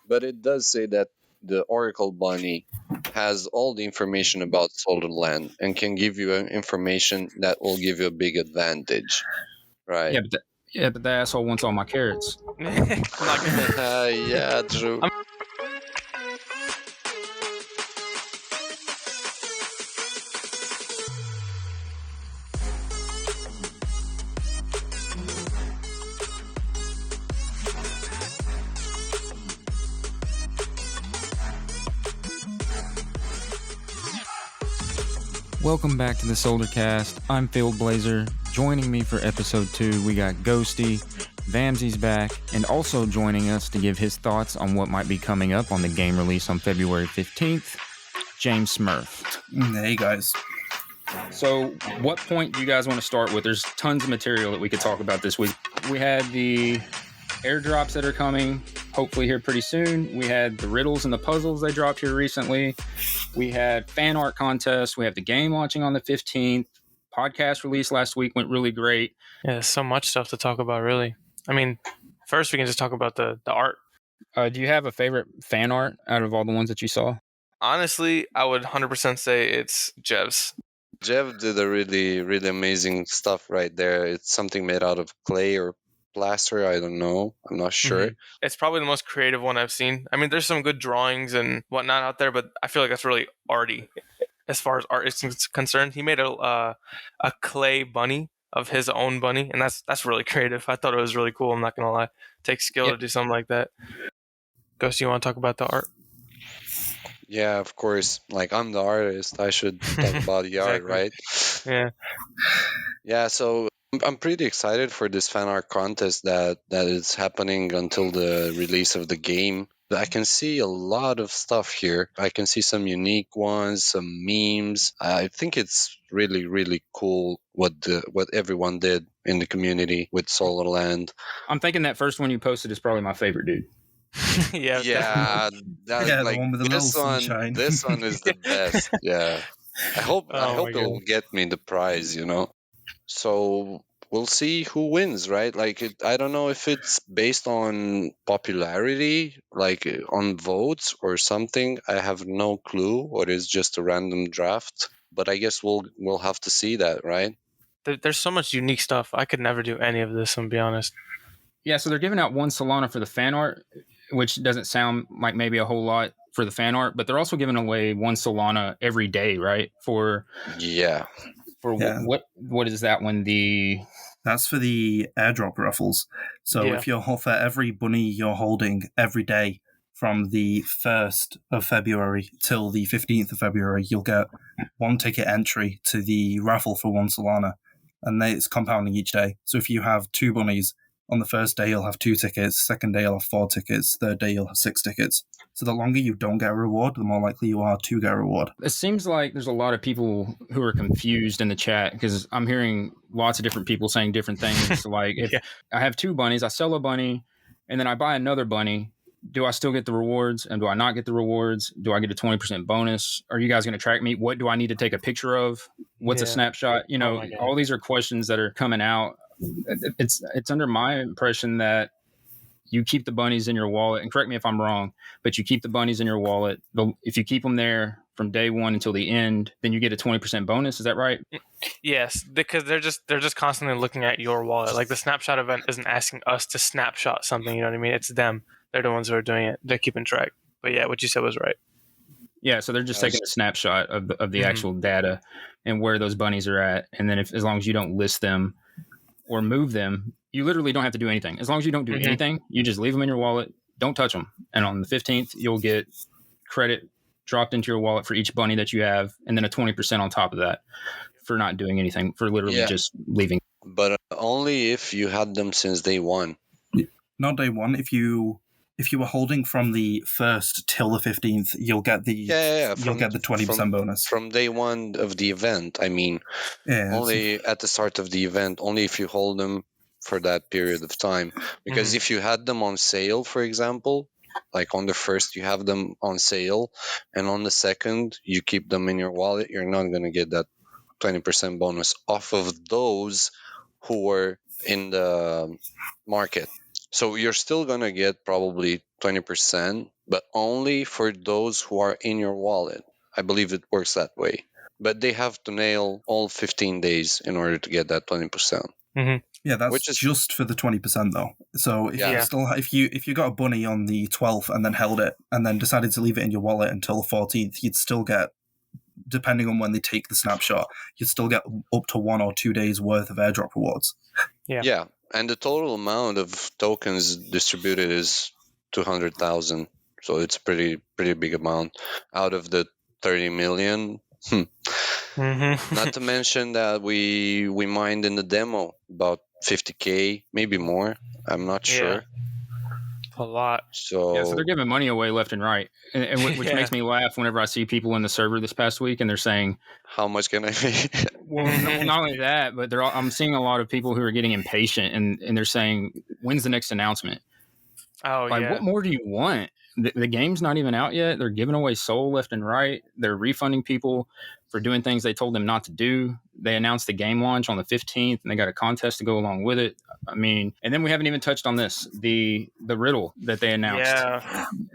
But it does say that the Oracle Bunny has all the information about Solderland and can give you information that will give you a big advantage, right? But the asshole wants all my carrots. I'm not gonna. Yeah, true. Welcome back to the Soldercast. I'm Fieldblazer. Joining me for episode 2, we got Ghosty. Vamsy's back, and also joining us to give his thoughts on what might be coming up on the game release on February 15th, Jamesmurf. Hey guys. So, what point do you guys want to start with? There's tons of material that we could talk about this week. We had the airdrops that are coming, hopefully here pretty soon. We had the riddles and the puzzles they dropped here recently. We had fan art contests. We have the game launching on the 15th. Podcast release last week went really great. Yeah, there's so much stuff to talk about, really. I mean, first we can just talk about the art. Do you have a favorite fan art out of all the ones that you saw? Honestly, I would 100% say it's Jev's. Jeff did a really, really amazing stuff right there. It's something made out of clay or plaster. I don't know. I'm not sure. It's probably the most creative one I've seen. I mean, there's some good drawings and whatnot out there, but I feel like that's really arty as far as art is concerned. He made a clay bunny of his own bunny, and that's really creative. I thought it was really cool. I'm not gonna lie. It takes skill to do something like that. Ghost, you want to talk about the art? Yeah, of course. Like, I'm the artist. I should talk about the art, Exactly. right? Yeah. Yeah, so I'm pretty excited for this fan art contest that is happening until the release of the game. I can see a lot of stuff here. I can see some unique ones, some memes. I think it's really, really cool what everyone did in the community with Solderland. I'm thinking that first one you posted is probably my favorite, dude. Yeah. Yeah, Yeah, the one with the little sunshine. This one is the best. Yeah, I hope Oh my it'll get me the prize. So we'll see who wins, right? Like, I don't know if it's based on popularity, like on votes or something. I have no clue, or it's just a random draft. But I guess we'll have to see that, right? There's so much unique stuff. I could never do any of this, I'm be honest. Yeah, so they're giving out 1 Solana for the fan art, which doesn't sound like maybe a whole lot for the fan art, but they're also giving away 1 Solana every day, right? Yeah. What is that one? That's for the airdrop raffles. So if you're for every bunny you're holding every day from the 1st of February till the 15th of February, you'll get 1 ticket entry to the raffle for 1 Solana. And it's compounding each day. So if you have 2 bunnies, on the first day you'll have 2 tickets, second day you'll have 4 tickets, third day you'll have 6 tickets. So the longer you don't get a reward, the more likely you are to get a reward. It seems like there's a lot of people who are confused in the chat because I'm hearing lots of different people saying different things. Like, if I have 2 bunnies, I sell a bunny, and then I buy another bunny, do I still get the rewards, and do I not get the rewards? Do I get a 20% bonus? Are you guys going to track me? What do I need to take a picture of? What's a snapshot? All these are questions that are coming out. It's under my impression that you keep the bunnies in your wallet, and correct me if I'm wrong, but you keep the bunnies in your wallet. If you keep them there from day one until the end, then you get a 20% bonus. Is that right? Yes, because they're just constantly looking at your wallet. Like, the snapshot event isn't asking us to snapshot something. You know what I mean? It's them. They're the ones who are doing it. They're keeping track. But yeah, what you said was right. Yeah, so they're just taking a snapshot of the actual data and where those bunnies are at, and then as long as you don't list them or move them, you literally don't have to do anything. As long as you don't do anything, you just leave them in your wallet, don't touch them. And on the 15th, you'll get credit dropped into your wallet for each bunny that you have, and then a 20% on top of that for not doing anything, for literally just leaving. But only if you had them since day one. Not day one. If you were holding from the 1st till the 15th, you'll get the you'll get the 20% bonus from day one of the event. I mean, only at the start of the event, only if you hold them for that period of time. Because if you had them on sale, for example, like on the 1st you have them on sale, and on the 2nd you keep them in your wallet, you're not going to get that 20% bonus off of those who were in the market. So you're still going to get probably 20%, but only for those who are in your wallet. I believe it works that way. But they have to nail all 15 days in order to get that 20%. Mm-hmm. Yeah, that's just for the 20% though. So if you got a bunny on the 12th and then held it and then decided to leave it in your wallet until the 14th, you'd still get, depending on when they take the snapshot, you'd still get up to 1 or 2 days worth of airdrop rewards. Yeah, and the total amount of tokens distributed is 200,000. So it's pretty big amount out of the 30 million. Mm-hmm. Not to mention that we mined in the demo about 50K, maybe more. I'm not sure. A lot. So they're giving money away left and right, and which makes me laugh whenever I see people in the server this past week and they're saying, "How much can I pay?" Well, not only that, but I'm seeing a lot of people who are getting impatient and they're saying, "When's the next announcement?" Oh, like, what more do you want? The game's not even out yet. They're giving away soul left and right. They're refunding people for doing things they told them not to do. They announced the game launch on the 15th, and they got a contest to go along with it. I mean, and then we haven't even touched on this, the riddle that they announced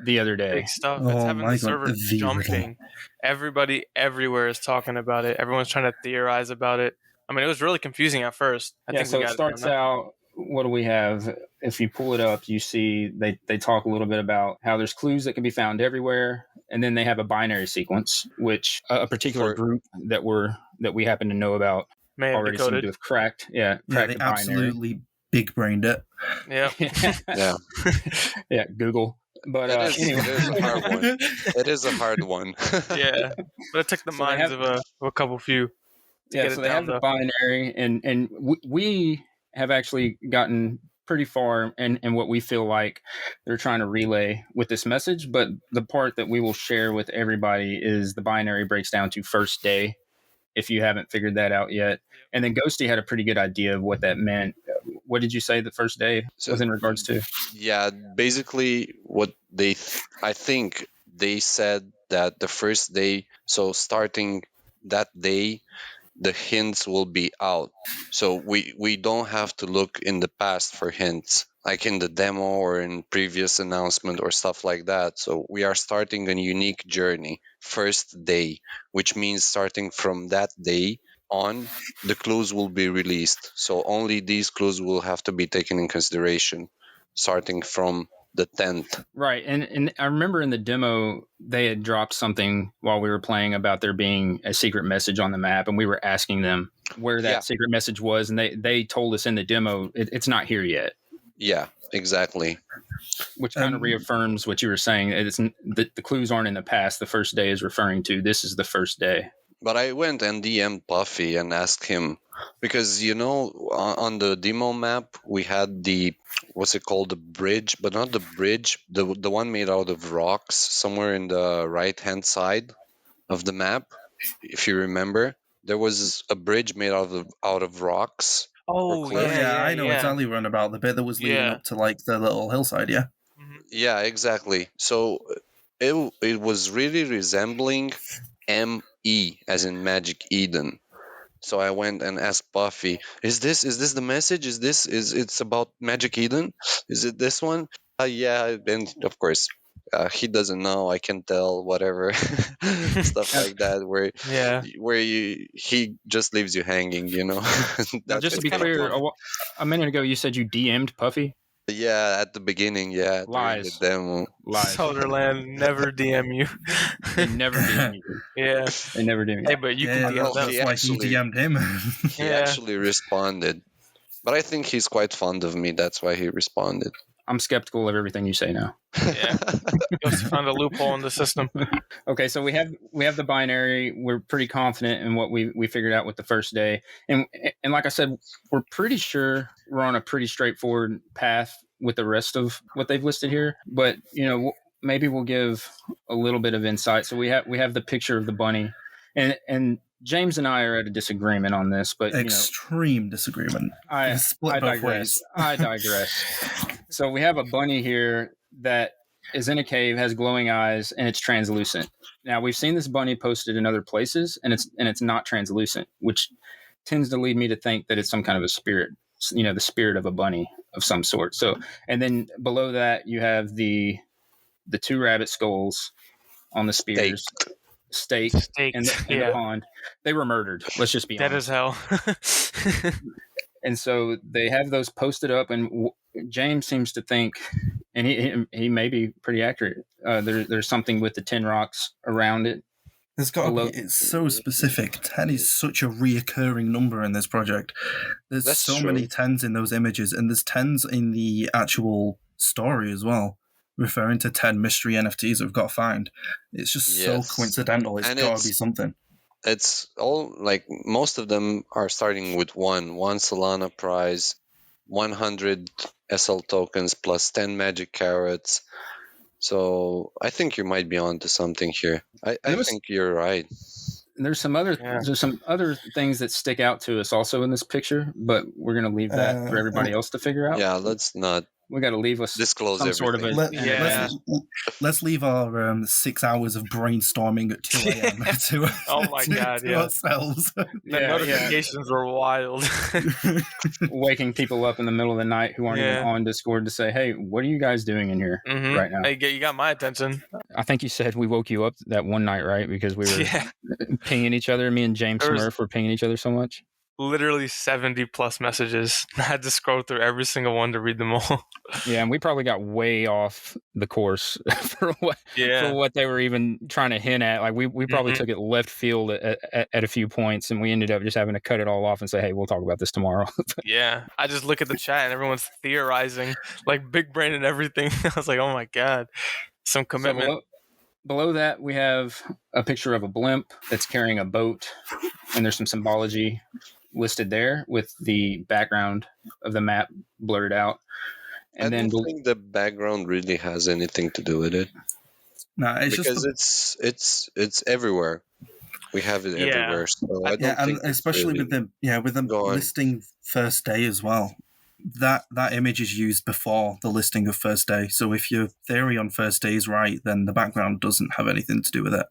the other day. Big stuff. It's having the server jumping. Everybody everywhere is talking about it. Everyone's trying to theorize about it. I mean, it was really confusing at first. I think so it starts out. What do we have? If you pull it up, you see they talk a little bit about how there's clues that can be found everywhere, and then they have a binary sequence, which a particular group that we happen to know about already seem to have cracked. Yeah, they absolutely big brained it. Yeah, yeah. Google. But anyway. It is a hard one. It is a hard one. Yeah, but it took the minds of a couple few. So they have the binary, and we have actually gotten pretty far in what we feel like they're trying to relay with this message. But the part that we will share with everybody is the binary breaks down to first day, if you haven't figured that out yet. And then Ghosty had a pretty good idea of what that meant. What did you say the first day was in regards to? Yeah, basically what I think they said that the first day, so starting that day, the hints will be out. So we don't have to look in the past for hints, like in the demo or in previous announcement or stuff like that. So we are starting a unique journey, first day, which means starting from that day on, the clues will be released. So only these clues will have to be taken in consideration, starting from the 10th. Right. And I remember in the demo, they had dropped something while we were playing about there being a secret message on the map. And we were asking them where that secret message was. And they told us in the demo, it's not here yet. Yeah, exactly. Which kind of reaffirms what you were saying. It's the clues aren't in the past. The first day is referring to this is the first day. But I went and DM'd Puffy and asked him, because, on the demo map, we had the, what's it called, the bridge, but not the bridge, the one made out of rocks somewhere in the right-hand side of the map. If you remember, there was a bridge made out of rocks. Oh, I know exactly what about the bit that was leading up to like the little hillside, yeah? Yeah, exactly. So it was really resembling ME, as in Magic Eden. So I went and asked Puffy, is this the message? It's about Magic Eden? Is it this one? Yeah, and of course, he doesn't know, I can tell, whatever. Stuff like that, where he just leaves you hanging, Now, just to be clear, a minute ago you said you DM'd Puffy? Yeah, at the beginning, Lies. The demo. Lies. Solderland never DM you. They never DM you. Yeah. They never DM you. Hey, but you can DM them. That's why he DM'd him. He actually responded. But I think he's quite fond of me. That's why he responded. I'm skeptical of everything you say now. Yeah. Just found a loophole in the system. Okay, so we have the binary. We're pretty confident in what we figured out with the first day. And like I said, we're pretty sure we're on a pretty straightforward path with the rest of what they've listed here. But, maybe we'll give a little bit of insight. So we have the picture of the bunny. And James and I are at a disagreement on this, but extreme disagreement. I digress. So we have a bunny here that is in a cave, has glowing eyes, and it's translucent. Now we've seen this bunny posted in other places, and it's not translucent, which tends to lead me to think that it's some kind of a spirit. The spirit of a bunny. of some sort. So, and then below that you have the 2 rabbit skulls on the spears, staked in the pond. They were murdered. Let's just be dead honest. as hell. And so they have those posted up, and James seems to think, and he may be pretty accurate. There's something with the 10 rocks around it. There's got to be. It's so specific. 10 is such a reoccurring number in this project. There's many 10s in those images, and there's 10s in the actual story as well, referring to 10 mystery NFTs we've got to find. It's just so coincidental. It's got to be something. It's all like most of them are starting with one Solana prize, 100 SL tokens plus 10 magic carrots. So I think you might be onto something here. I think you're right. There's some other things that stick out to us also in this picture, but we're going to leave that for everybody else to figure out. Yeah, let's not. We got to leave us disclose some everything. sort of let's leave our 6 hours of brainstorming at 2 a.m. to ourselves. The notifications were wild. Waking people up in the middle of the night who aren't even on Discord to say, "Hey, what are you guys doing in here right now?" Hey, you got my attention. I think you said we woke you up that one night, right? Because we were pinging each other. Me and Jamesmurf were pinging each other so much. Literally 70 plus messages. I had to scroll through every single one to read them all. Yeah, and we probably got way off the course for what they were even trying to hint at. Like we probably took it left field at a few points, and we ended up just having to cut it all off and say, "Hey, we'll talk about this tomorrow." Yeah, I just look at the chat and everyone's theorizing, like big brain and everything. I was like, "Oh my god, some commitment." So below that, we have a picture of a blimp that's carrying a boat, and there's some symbology listed there with the background of the map blurred out. And I don't think the background really has anything to do with it. No, it's because it's everywhere. We have it everywhere. So I don't think especially really with them listing first day as well. That image is used before the listing of first day. So if your theory on first day is right, then the background doesn't have anything to do with it.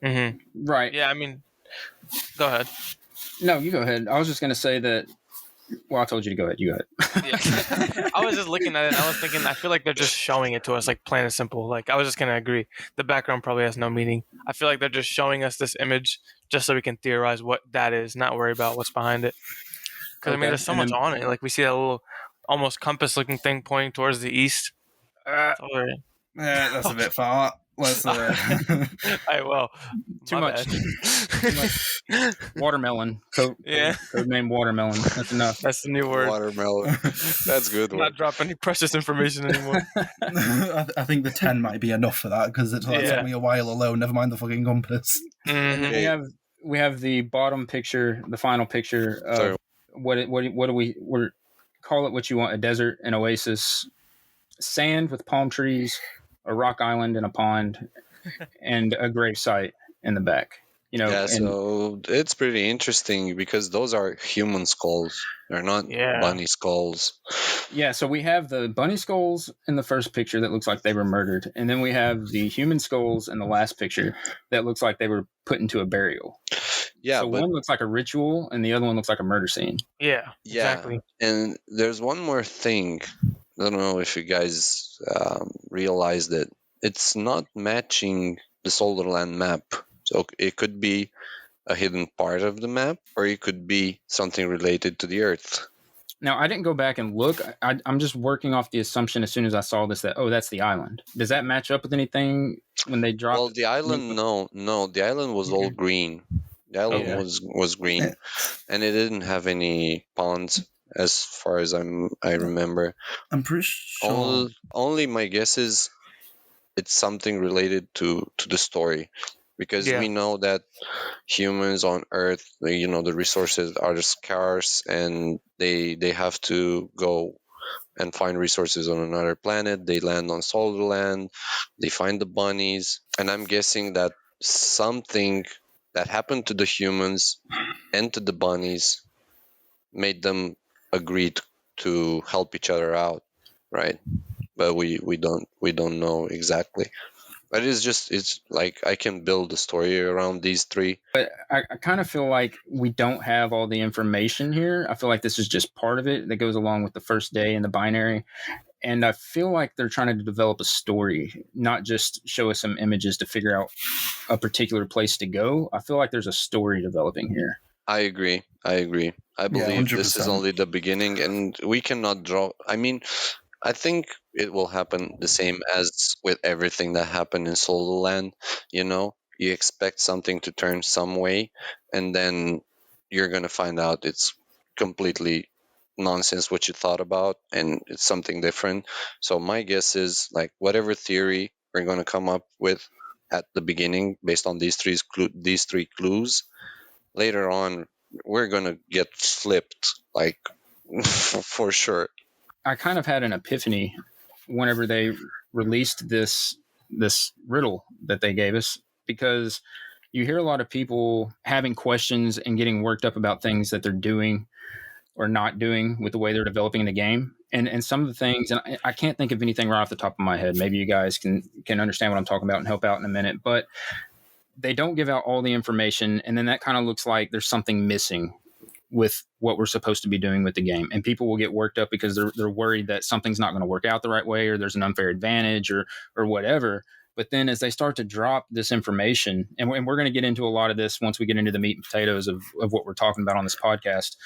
Mm-hmm. Right. Yeah, I mean, go ahead. No, you go ahead. I was just going to say that. Well, I told you to go ahead. You go ahead. Yeah. I was just looking at it and I was thinking, I feel like they're just showing it to us, like plain and simple. Like, I was just going to agree. The background probably has no meaning. I feel like they're just showing us this image just so we can theorize what that is, not worry about what's behind it. Because, I mean, there's so much on it. Like, we see that little almost compass-looking thing pointing towards the east. That's a bit far. Let's too much. Watermelon. Code name watermelon. That's enough. That's the new word. Watermelon. That's good. Not drop any precious information anymore. I think the 10 might be enough for that because it took me a while alone. Never mind the fucking compass. Mm-hmm. We have the bottom picture, the final picture of what do we call it? What you want? A desert, an oasis, sand with palm trees, a rock island and a pond, and a grave site in the back. So it's pretty interesting because those are human skulls. They're not bunny skulls. Yeah, so we have the bunny skulls in the first picture that looks like they were murdered. And then we have the human skulls in the last picture that looks like they were put into a burial. Yeah, so one looks like a ritual and the other one looks like a murder scene. Yeah, exactly. And there's one more thing. I don't know if you guys realized it. It's not matching the Solderland map. So it could be a hidden part of the map, or it could be something related to the Earth. Now, I didn't go back and look. I'm just working off the assumption as soon as I saw this that, that's the island. Does that match up with anything when they dropped? Well, the island, no. The island was all green. The island was green, and it didn't have any ponds as far as I remember. I'm pretty sure. Only my guess is it's something related to the story. Because we know that humans on Earth, the resources are scarce and they have to go and find resources on another planet. They land on Solderland, they find the bunnies. And I'm guessing that something that happened to the humans and to the bunnies made them agree to help each other out, right? But we don't know exactly. But it's like I can build a story around these three. But I kind of feel like we don't have all the information here. I feel like this is just part of it that goes along with the first day and the binary. And I feel like they're trying to develop a story, not just show us some images to figure out a particular place to go. I feel like there's a story developing here. I agree. I believe this is 100%. only the beginning, and we cannot draw. I mean, I think it will happen the same as with everything that happened in Solderland. You know, you expect something to turn some way, and then you're gonna find out it's completely nonsense what you thought about, and it's something different. So my guess is like whatever theory we're gonna come up with at the beginning, based on these three clues, later on we're gonna get flipped, like for sure. I kind of had an epiphany whenever they released this riddle that they gave us, because you hear a lot of people having questions and getting worked up about things that they're doing or not doing with the way they're developing the game. And some of the things, and I can't think of anything right off the top of my head. Maybe you guys can understand what I'm talking about and help out in a minute, but they don't give out all the information. And then that kind of looks like there's something missing with what we're supposed to be doing with the game. And people will get worked up because they're worried that something's not going to work out the right way, or there's an unfair advantage or whatever. But then as they start to drop this information, and we're going to get into a lot of this once we get into the meat and potatoes of what we're talking about on this podcast,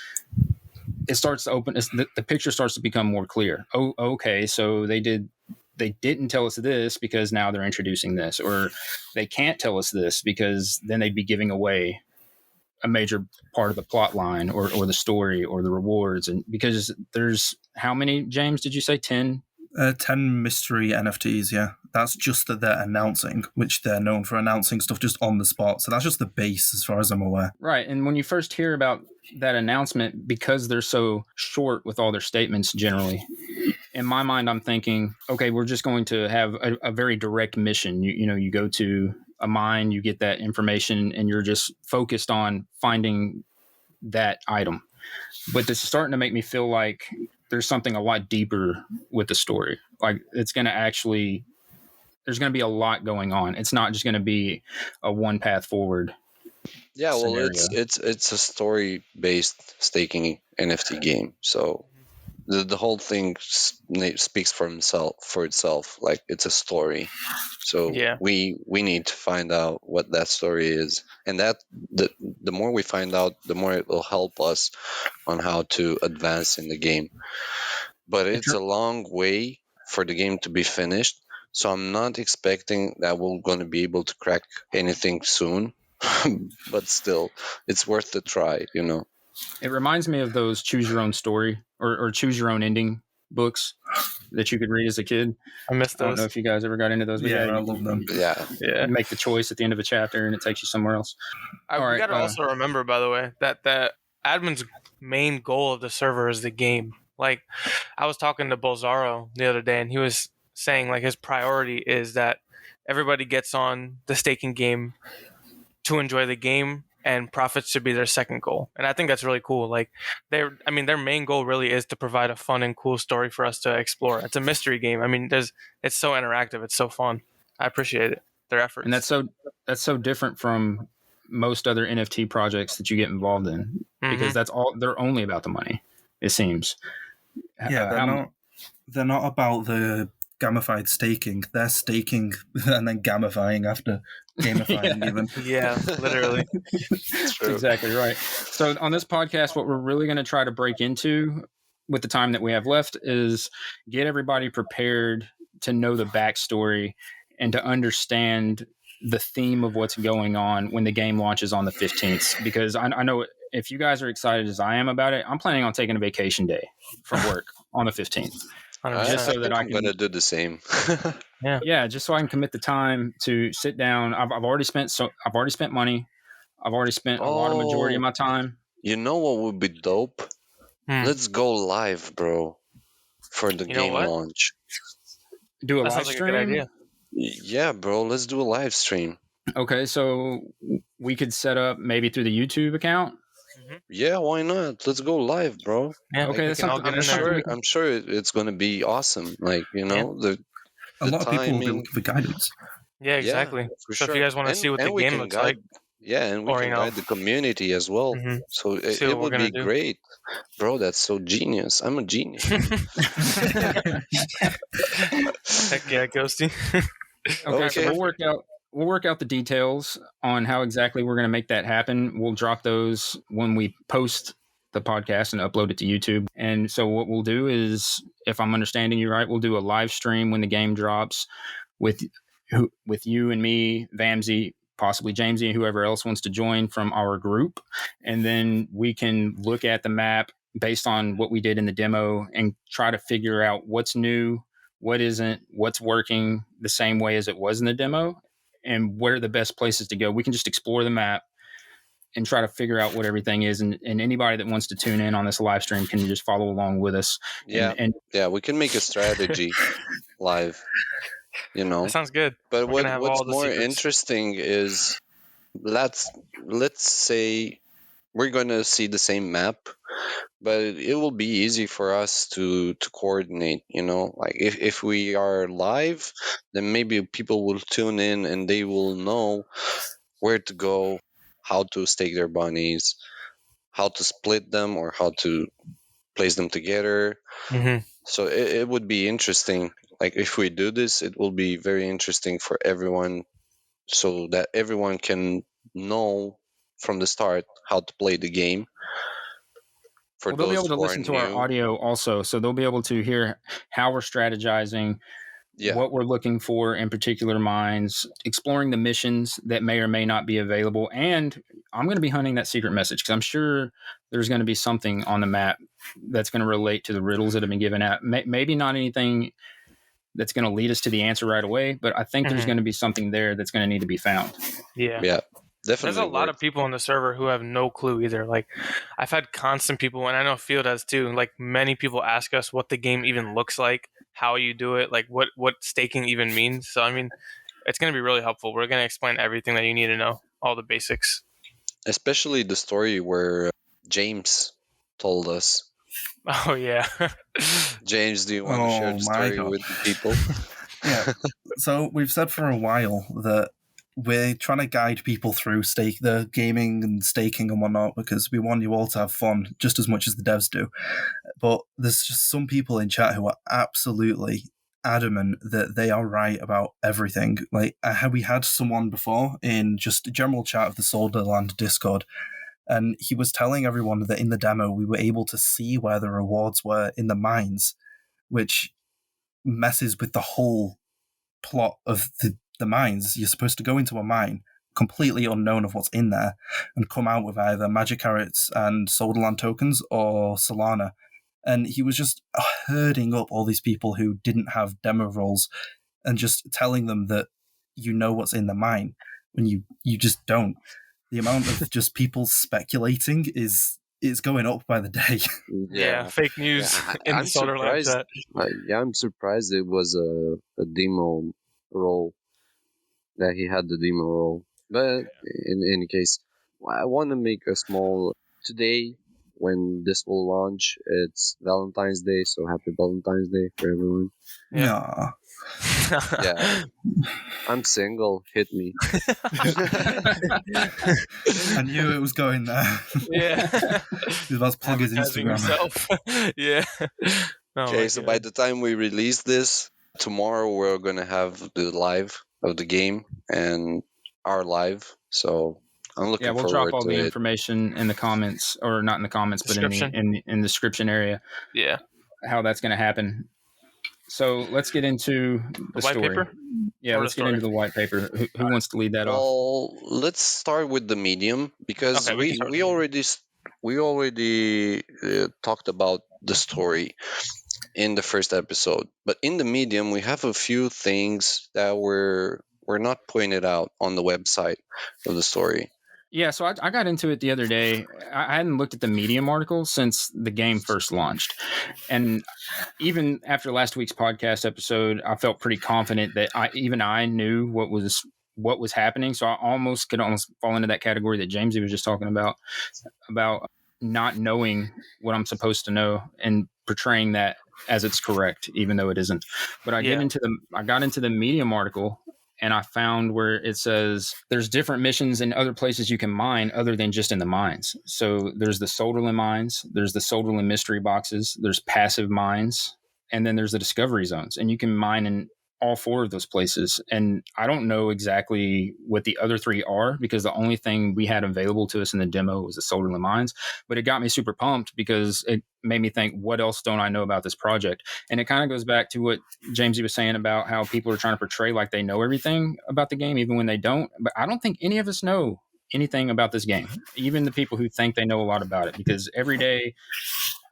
it starts to open, the picture starts to become more clear. Oh, okay. So they didn't tell us this because now they're introducing this, or they can't tell us this because then they'd be giving away a major part of the plot line or the story or the rewards. And because there's how many, James, did you say 10? 10 mystery NFTs, yeah. That's just that they're announcing, which they're known for announcing stuff just on the spot. So that's just the base as far as I'm aware. Right. And when you first hear about that announcement, because they're so short with all their statements generally, in my mind, I'm thinking, okay, we're just going to have a very direct mission. You go to a mine, you get that information, and you're just focused on finding that item. But this is starting to make me feel like there's something a lot deeper with the story. Like it's going to actually, there's going to be a lot going on. It's not just going to be a one path forward. Yeah, well, scenario. it's a story based staking NFT game. So the whole thing speaks for itself. Like it's a story. So Yeah. we need to find out what that story is, and that the more we find out, the more it will help us on how to advance in the game. But it's a long way for the game to be finished, so I'm not expecting that we're going to be able to crack anything soon. But still, it's worth the try, you know. It reminds me of those choose your own story or choose your own ending books that you could read as a kid. I missed I don't those. know if you guys ever got into those. But Yeah, I love them. Yeah. You make the choice at the end of a chapter and it takes you somewhere else. We All right, got to also remember, by the way, that admin's main goal of the server is the game. Like, I was talking to Bolzaro the other day, and he was saying like his priority is that everybody gets on the staking game to enjoy the game, and profits should be their second goal. And I think that's really cool. Like their main goal really is to provide a fun and cool story for us to explore. It's a mystery game. I mean, it's so interactive. It's so fun. I appreciate it. Their efforts. And that's so different from most other NFT projects that you get involved in, because that's all, they're only about the money, it seems. Yeah, they're not about the gamified staking. They're staking and then gamifying after. Gamifying even. Yeah, literally. That's exactly right. So on this podcast, what we're really going to try to break into with the time that we have left is get everybody prepared to know the backstory and to understand the theme of what's going on when the game launches on the 15th. Because I know if you guys are excited as I am about it, I'm planning on taking a vacation day from work on the 15th. Just so that I'm going to do the same. Yeah, just so I can commit the time to sit down. I've already spent money. I've already spent a lot of majority of my time. You know what would be dope? Let's go live, bro, for the game launch. Do a live sounds stream. Like a good idea. Yeah, bro, let's do a live stream. Okay, so we could set up maybe through the YouTube account. Yeah, why not? Let's go live, bro. Yeah, okay, that's something. I'm sure it's going to be awesome. Like, you know, a lot of people will be looking for guidance. Yeah, exactly. for So if sure. you guys want to see what the And we game can looks like, guide. Yeah, and we or can guide the community as well. mhm, So see it what we're would gonna be do. great, bro. That's so genius. I'm a genius. Heck yeah, Ghosty. Okay, so Okay. we'll work out the details on how exactly we're going to make that happen. We'll drop those when we post the podcast and upload it to YouTube. And so what we'll do is, if I'm understanding you right, we'll do a live stream when the game drops with you and me, Vamsy, possibly Jamesy, and whoever else wants to join from our group. And then we can look at the map based on what we did in the demo and try to figure out what's new, what isn't, what's working the same way as it was in the demo, and where are the best places to go. We can just explore the map and try to figure out what everything is. And anybody that wants to tune in on this live stream can just follow along with us. Yeah, And we can make a strategy live. That sounds good. But We're gonna have what's all the more secrets. interesting is let's say we're gonna see the same map, but it will be easy for us to coordinate. Like if we are live, then maybe people will tune in and they will know where to go, how to stake their bunnies, how to split them, or how to place them together. Mhm. So it would be interesting. Like if we do this, it will be very interesting for everyone, so that everyone can know from the start how to play the game. For they'll be those able to who are listen to our new, audio also. So they'll be able to hear how we're strategizing, what we're looking for in particular mines, exploring the missions that may or may not be available. And I'm going to be hunting that secret message because I'm sure there's going to be something on the map that's going to relate to the riddles that have been given out. Maybe not anything that's going to lead us to the answer right away, but I think there's going to be something there that's going to need to be found. Yeah. Definitely. There's a lot of people on the server who have no clue either. Like, I've had constant people, and I know Field has too. Like, many people ask us what the game even looks like, how you do it, like what staking even means. So, I mean, it's going to be really helpful. We're going to explain everything that you need to know, all the basics. Especially the story where James told us. Oh, yeah. James, do you want to share the story with the people? Yeah. So we've said for a while that we're trying to guide people through the gaming and staking and whatnot, because we want you all to have fun just as much as the devs do. But there's just some people in chat who are absolutely adamant that they are right about everything. Like, we had someone before in just a general chat of the Solderland Discord, and he was telling everyone that in the demo we were able to see where the rewards were in the mines, which messes with the whole plot of the mines. You're supposed to go into a mine completely unknown of what's in there and come out with either magic carrots and Solderland tokens or Solana. And he was just herding up all these people who didn't have demo roles and just telling them that you know what's in the mine when you just don't. The amount of just people speculating is going up by the day. Yeah, fake news in the Solderland chat. I'm surprised it was a demo role, that he had the demo role. But in any case, I want to make a small today. When this will launch, it's Valentine's Day, so happy Valentine's Day for everyone. Yeah. Yeah. I'm single. Hit me. I knew it was going there. Yeah. He was about to plug his Instagram. Yeah. Okay, so by the time we release this, tomorrow we're going to have the live of the game and our live. So I'm looking forward to it. We'll drop all the information in the comments, or not in the comments, but in the description area. Yeah. How that's going to happen. So let's get into the white story. Paper? Yeah, let's get into the white paper. Who wants to lead that off? Well, let's start with the medium, because we already talked about the story in the first episode. But in the medium, we have a few things that were not pointed out on the website of the story. Yeah, so I got into it the other day. I hadn't looked at the Medium article since the game first launched. And even after last week's podcast episode, I felt pretty confident that I knew what was happening. So I could almost fall into that category that Jamesy was just talking about not knowing what I'm supposed to know and portraying that as it's correct, even though it isn't. But I got into the Medium article, and I found where it says there's different missions in other places you can mine other than just in the mines. So there's the Solderland mines, there's the Solderland mystery boxes, there's passive mines, and then there's the discovery zones. And you can mine in all 4 of those places. And I don't know exactly what the other 3 are, because the only thing we had available to us in the demo was the Solderland mines. But it got me super pumped because it made me think, what else don't I know about this project? And it kind of goes back to what Jamesy was saying about how people are trying to portray like they know everything about the game, even when they don't. But I don't think any of us know anything about this game, even the people who think they know a lot about it, because every day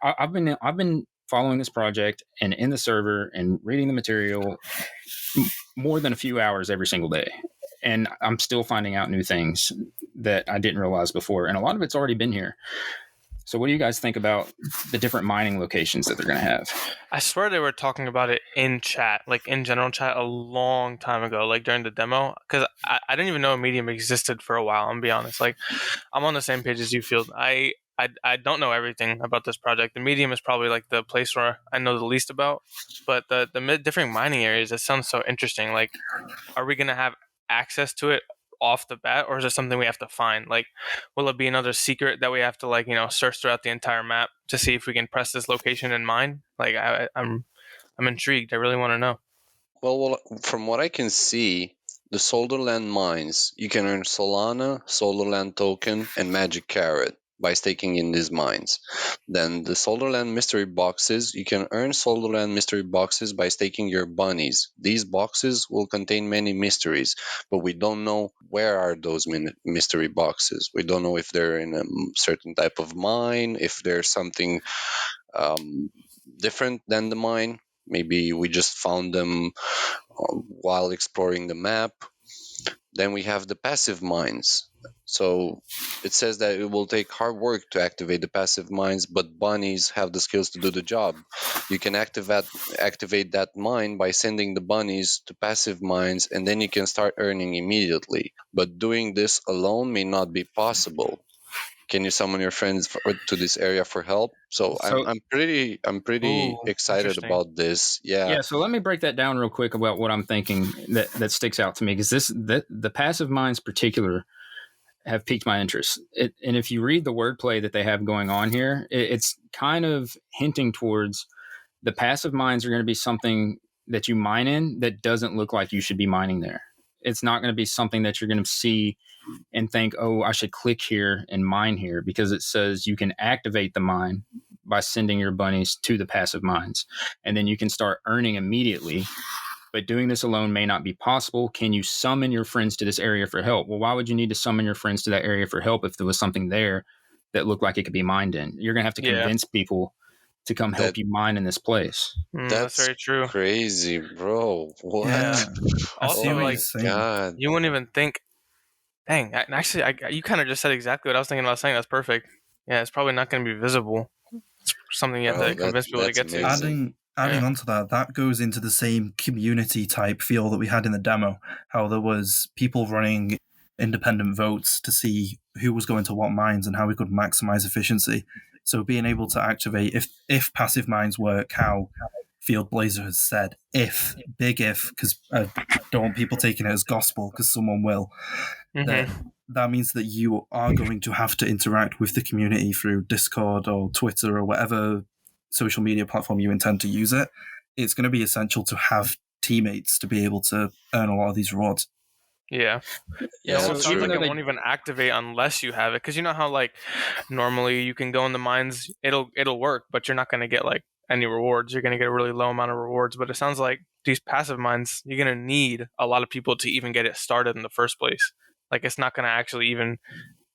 I've been following this project and in the server and reading the material more than a few hours every single day. And I'm still finding out new things that I didn't realize before. And a lot of it's already been here. So what do you guys think about the different mining locations that they're going to have? I swear they were talking about it in chat, like in general chat, a long time ago, like during the demo. Because I didn't even know Medium existed for a while, I'm be honest. Like, I'm on the same page as you, Field. I don't know everything about this project. The Medium is probably like the place where I know the least about. But the different mining areas, that sounds so interesting. Like, are we going to have access to it off the bat, or is it something we have to find? Like, will it be another secret that we have to, like, search throughout the entire map to see if we can press this location in mine? Like, I'm intrigued. I really want to know. Well, from what I can see, the Solderland mines, you can earn Solana, Solderland token, and Magic Carrot by staking in these mines. Then the Solderland mystery boxes, you can earn Solderland mystery boxes by staking your bunnies. These boxes will contain many mysteries, but we don't know where are those mystery boxes. We don't know if they're in a certain type of mine, if there's something different than the mine. Maybe we just found them while exploring the map. Then we have the passive mines. So it says that it will take hard work to activate the passive mines, but bunnies have the skills to do the job. You can activate that mine by sending the bunnies to passive mines, and then you can start earning immediately. But doing this alone may not be possible. Can you summon your friends to this area for help? So I'm pretty excited about this. Yeah. So let me break that down real quick about what I'm thinking that sticks out to me, because the passive mines particular have piqued my interest. And if you read the wordplay that they have going on here, it's kind of hinting towards the passive mines are going to be something that you mine in that doesn't look like you should be mining there. It's not going to be something that you're going to see and think, oh, I should click here and mine here, because it says you can activate the mine by sending your bunnies to the passive mines. And then you can start earning immediately. But doing this alone may not be possible. Can you summon your friends to this area for help? Well, why would you need to summon your friends to that area for help if there was something there that looked like it could be mined in? You're going to have to convince people to come help you mine in this place. That's very true. Crazy, bro. What? Yeah. Also, like, God. You wouldn't even think, dang, actually, you kind of just said exactly what I was thinking about saying. That's perfect. Yeah, it's probably not going to be visible. It's something you have to convince people to get to. Adding on to that goes into the same community type feel that we had in the demo, how there was people running independent votes to see who was going to what mines and how we could maximize efficiency. So being able to activate, if passive mines work, how Fieldblazer has said, big if, because I don't want people taking it as gospel, because someone will, that means that you are going to have to interact with the community through Discord or Twitter or whatever social media platform you intend to use it. It's going to be essential to have teammates to be able to earn a lot of these rewards. Yeah. So it sounds like it won't even activate unless you have it, because you know how, like, normally you can go in the mines, it'll work, but you're not going to get like any rewards. You're going to get a really low amount of rewards. But it sounds like these passive mines, you're going to need a lot of people to even get it started in the first place. Like, it's not going to actually even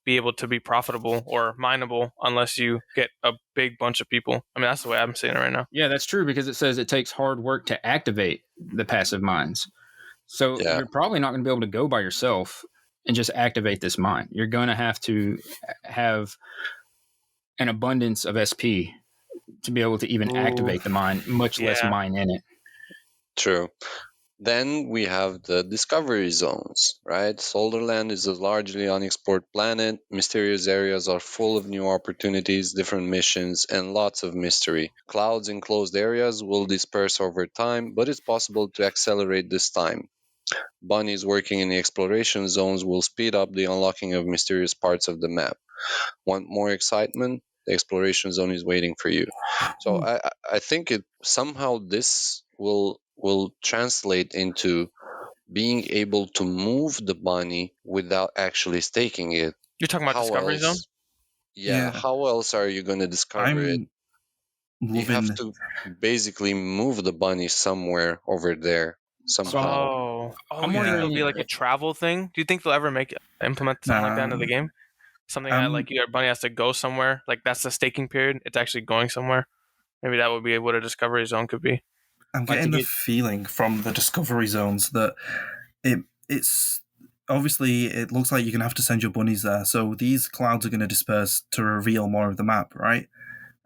be able to be profitable or mineable unless you get a big bunch of people. I mean, that's the way I'm seeing it right now. Yeah, that's true, because it says it takes hard work to activate the passive mines. So you're probably not going to be able to go by yourself and just activate this mine. You're going to have an abundance of SP to be able to even activate the mine, much less mine in it. True. Then we have the discovery zones, right? Solderland is a largely unexplored planet. Mysterious areas are full of new opportunities, different missions, and lots of mystery. Clouds in closed areas will disperse over time, but it's possible to accelerate this time. Bunnies working in the exploration zones will speed up the unlocking of mysterious parts of the map. Want more excitement? The exploration zone is waiting for you. So I think it somehow this will translate into being able to move the bunny without actually staking it. You're talking about How Discovery Zone? else? Yeah, how else are you going to discover it? I'm You have loving. to basically move the bunny somewhere over there somehow. I'm Yeah, wondering- it'll be like a travel thing. Do you think they'll ever implement something like that into the game? Something that like your bunny has to go somewhere, like that's the staking period. It's actually going somewhere. Maybe that would be what a Discovery Zone could be. I'm Like getting to the get- feeling from the discovery zones that it's obviously it looks like you're gonna have to send your bunnies there. So these clouds are gonna disperse to reveal more of the map, right?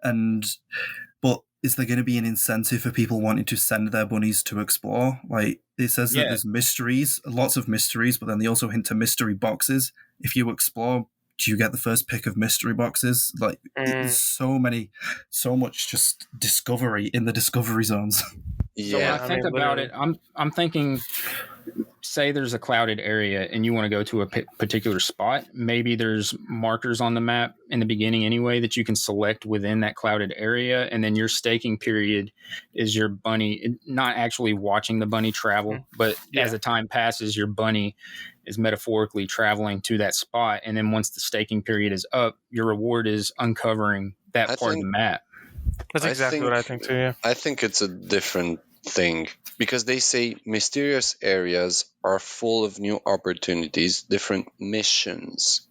But is there going to be an incentive for people wanting to send their bunnies to explore? Like it says that Yeah. there's mysteries, lots of mysteries, but then they also hint to mystery boxes. If you explore, do you get the first pick of mystery boxes? Like there's so much just discovery in the discovery zones. So when Yeah, I think about it, I'm thinking, say there's a clouded area and you want to go to a particular spot. Maybe there's markers on the map in the beginning anyway that you can select within that clouded area, and then your staking period is your bunny, not actually watching the bunny travel, but as the time passes, your bunny is metaphorically traveling to that spot, and then once the staking period is up, your reward is uncovering that part of the map. That's exactly what I think too. Yeah, I think it's a different thing because they say mysterious areas are full of new opportunities, different missions.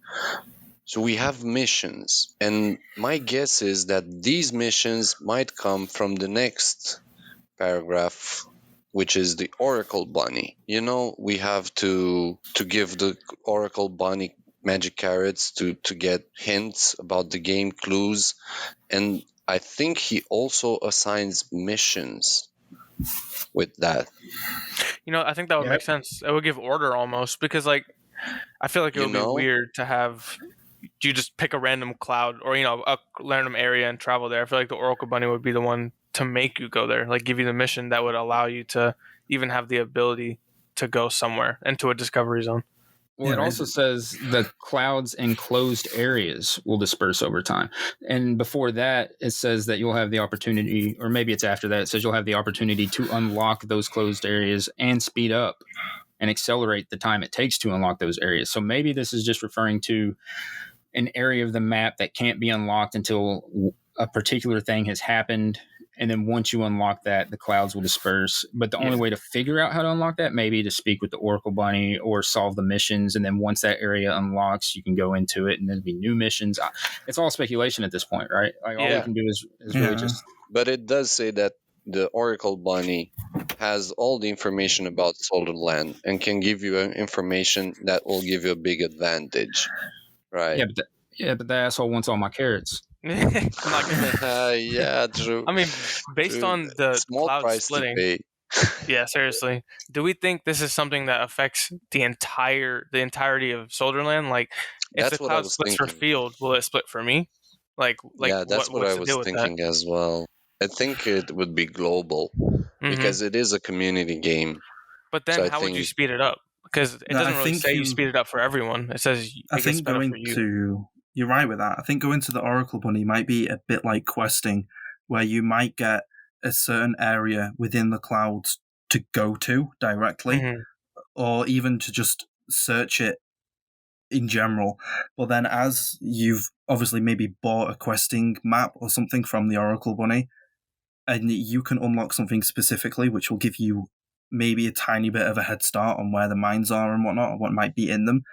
So we have missions, and my guess is that these missions might come from the next paragraph, which is the Oracle Bunny. You know, we have to give the Oracle Bunny magic carrots to get hints about the game, clues, and I think he also assigns missions with that. I think that would make sense. It would give order almost because, like, I feel like it would be weird to have you just pick a random cloud or a random area and travel there. I feel like the Oracle Bunny would be the one to make you go there, like give you the mission that would allow you to even have the ability to go somewhere into a discovery zone. Well, it also says the clouds and closed areas will disperse over time. And before that, it says that you'll have the opportunity, or maybe it's after that, it says you'll have the opportunity to unlock those closed areas and speed up and accelerate the time it takes to unlock those areas. So maybe this is just referring to an area of the map that can't be unlocked until a particular thing has happened. And then once you unlock that, the clouds will disperse. But the only way to figure out how to unlock that may be to speak with the Oracle Bunny or solve the missions. And then once that area unlocks, you can go into it and there'll be new missions. It's all speculation at this point, right? Like all we can do is really just... But it does say that the Oracle Bunny has all the information about Solderland and can give you information that will give you a big advantage, right? But the asshole wants all my carrots. I'm not gonna. Yeah, true. I mean, based on the small cloud price splitting, to pay. Yeah, seriously. Do we think this is something that affects the entirety of Solderland? Like, if That's the what I cloud was splits for thinking. Field, will it split for me? Like Yeah, that's what I what's the was deal with thinking as well. I think it would be global because it is a community game. But then, how would you speed it up? Because it doesn't really say you speed it up for everyone. It says it gets sped up for you. You're right with that. I think going to the Oracle Bunny might be a bit like questing, where you might get a certain area within the clouds to go to directly, or even to just search it in general. But then as you've obviously maybe bought a questing map or something from the Oracle Bunny, and you can unlock something specifically, which will give you maybe a tiny bit of a head start on where the mines are and whatnot, or what might be in them.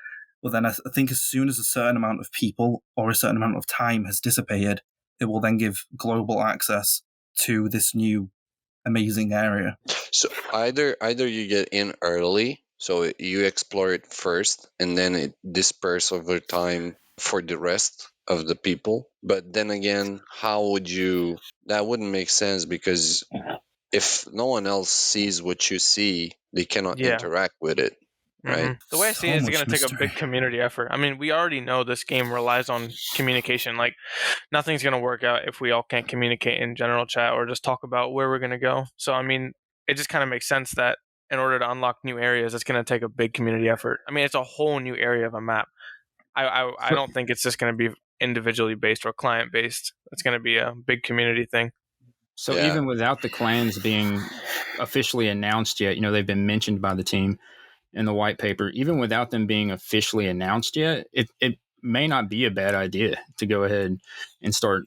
Well, then I think as soon as a certain amount of people or a certain amount of time has dissipated, it will then give global access to this new amazing area. So either you get in early, so you explore it first, and then it disperses over time for the rest of the people. But then again, how would you? That wouldn't make sense because if no one else sees what you see, they cannot interact with it. Right. The way I see it is it's going to take a big community effort. I mean, we already know this game relies on communication. Like, nothing's going to work out if we all can't communicate in general chat or just talk about where we're going to go. So, I mean, it just kind of makes sense that in order to unlock new areas, it's going to take a big community effort. I mean, it's a whole new area of a map. I don't think it's just going to be individually based or client based. It's going to be a big community thing. So even without the clans being officially announced yet, they've been mentioned by the team in the white paper. Even without them being officially announced yet, it may not be a bad idea to go ahead and start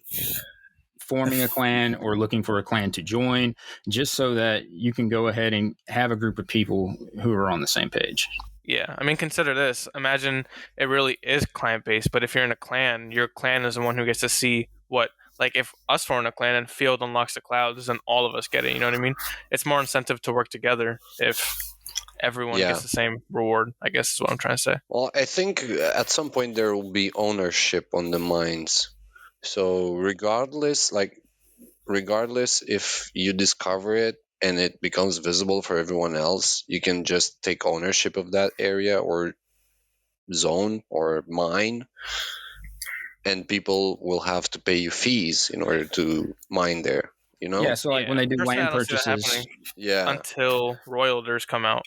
forming a clan or looking for a clan to join, just so that you can go ahead and have a group of people who are on the same page. Yeah, I mean, consider this. Imagine it really is client-based, but if you're in a clan, your clan is the one who gets to see what, like, if us form a clan and Field unlocks the clouds, then all of us get it, you know what I mean? It's more incentive to work together if everyone gets the same reward, I guess is what I'm trying to say. Well, I think at some point there will be ownership on the mines. So regardless if you discover it and it becomes visible for everyone else, you can just take ownership of that area or zone or mine, and people will have to pay you fees in order to mine there. Yeah, so when they do land purchases, until royalties come out.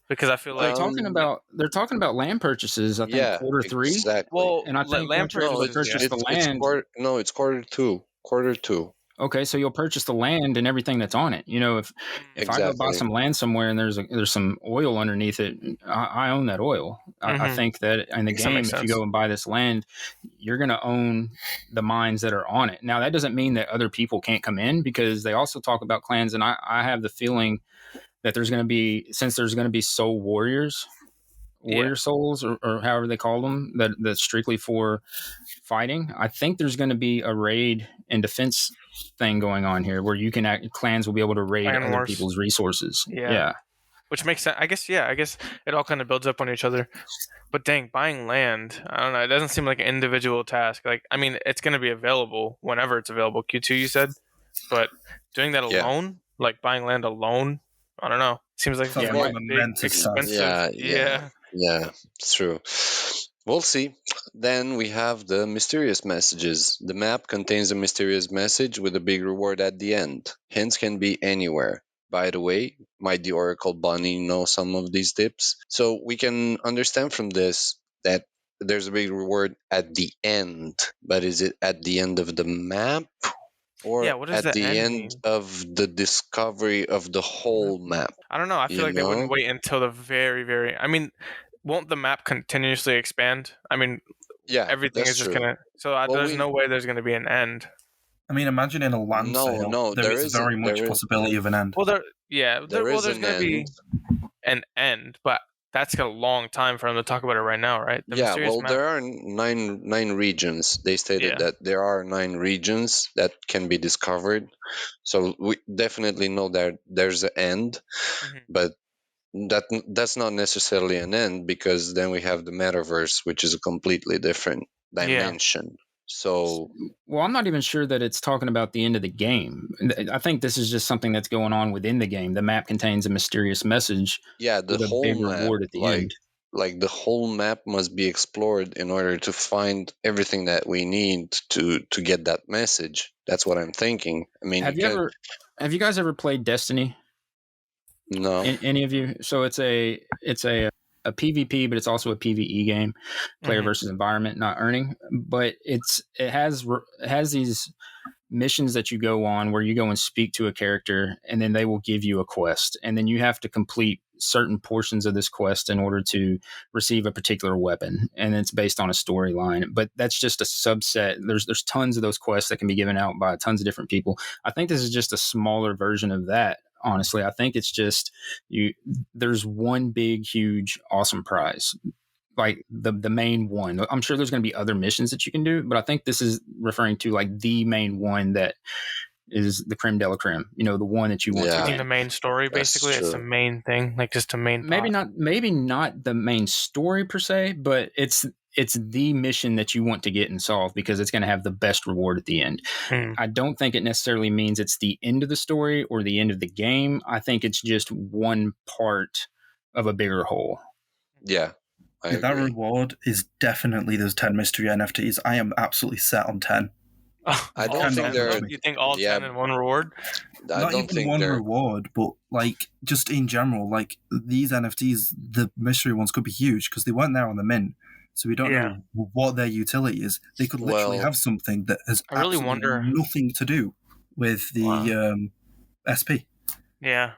Because I feel like they're talking about land purchases. I think quarter 3. Exactly. Well, and I think land purchases, the land. It's quarter two. Quarter 2. Okay, so you'll purchase the land and everything that's on it. If I go buy some land somewhere and there's some oil underneath it, I own that oil. I think that in the game, if you go and buy this land, you're going to own the mines that are on it. Now, that doesn't mean that other people can't come in, because they also talk about clans, and I have the feeling that there's going to be soul warriors, souls, or however they call them, that's strictly for fighting. I think there's going to be a raid and defense thing going on here where clans will be able to raid other people's resources. Yeah. Which makes sense. I guess it all kind of builds up on each other. But dang, buying land, I don't know. It doesn't seem like an individual task. Like, I mean, it's going to be available whenever it's available. Q2, you said? But doing that alone, like buying land alone, I don't know. Seems like expensive. Yeah, it's true. We'll see. Then we have the mysterious messages. The map contains a mysterious message with a big reward at the end. Hints can be anywhere. By the way, might the Oracle Bunny know some of these tips? So we can understand from this that there's a big reward at the end. But is it at the end of the map? Or at the end of the discovery of the whole map? I don't know. I feel like they wouldn't wait until the very, very... I mean, won't the map continuously expand? I mean, everything is just going to... So there's no way there's going to be an end. I mean, imagine in a land sale, there is very much possibility of an end. Well, there's going to be an end, but that's a long time for them to talk about it right now, right? There are nine regions. They stated that there are 9 regions that can be discovered. So we definitely know that there's an end, but that's not necessarily an end, because then we have the metaverse, which is a completely different dimension. So, well, I'm not even sure that it's talking about the end of the game. I think this is just something that's going on within the game. The map contains a mysterious message. Yeah, the whole map, reward at the end. Like the whole map must be explored in order to find everything that we need to get that message. That's what I'm thinking. I mean, have you guys ever played Destiny? No. Any of you? So it's a PvP, but it's also a PvE game, player versus environment, not earning. But it has these missions that you go on where you go and speak to a character, and then they will give you a quest, and then you have to complete certain portions of this quest in order to receive a particular weapon, and it's based on a storyline. But that's just a subset. There's tons of those quests that can be given out by tons of different people. I think this is just a smaller version of that. Honestly, I think it's just there's one big, huge, awesome prize, like the main one. I'm sure there's going to be other missions that you can do, but I think this is referring to like the main one that is the creme de la creme. The one that you want to. The main story, basically, it's the main thing, like just a main. Maybe not the main story per se, but it's the mission that you want to get and solve, because it's going to have the best reward at the end. I don't think it necessarily means it's the end of the story or the end of the game. I think it's just one part of a bigger whole. Yeah. That reward is definitely those 10 mystery NFTs. I am absolutely set on 10. I All don't think 10? they're. You think all Yeah, 10 in one reward? I Not don't even think one they're. reward, but like just in general, like these NFTs, the mystery ones could be huge because they weren't there on the mint, so we don't Yeah. know what their utility is. They could literally Well, have something that has I really absolutely wonder. nothing to do with the SP. Yeah.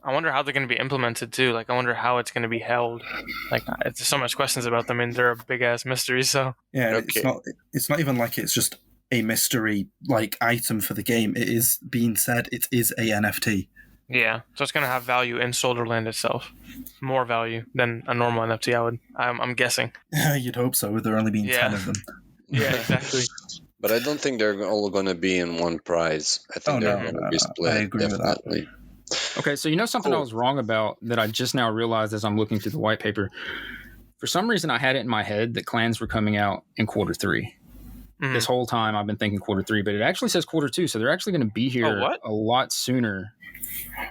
I wonder how they're going to be implemented too. Like, I wonder how it's going to be held. Like, there's so much questions about them, and they're a big ass mystery. So Yeah, okay. it's not even like it's just a mystery like item for the game. It is being said it is a NFT. yeah, so it's going to have value in Solderland itself, more value than a normal NFT. I'm guessing. You'd hope so, with there only being 10 of them. Yeah, exactly. But I don't think they're all going to be in one prize. I think they're going to be split. I agree with that. Definitely. Okay, so you know something I was wrong about that I just now realized as I'm looking through the white paper. For some reason, I had it in my head that clans were coming out in Q3. Mhm. This whole time I've been thinking Q3, but it actually says Q2, so they're actually going to be here a lot sooner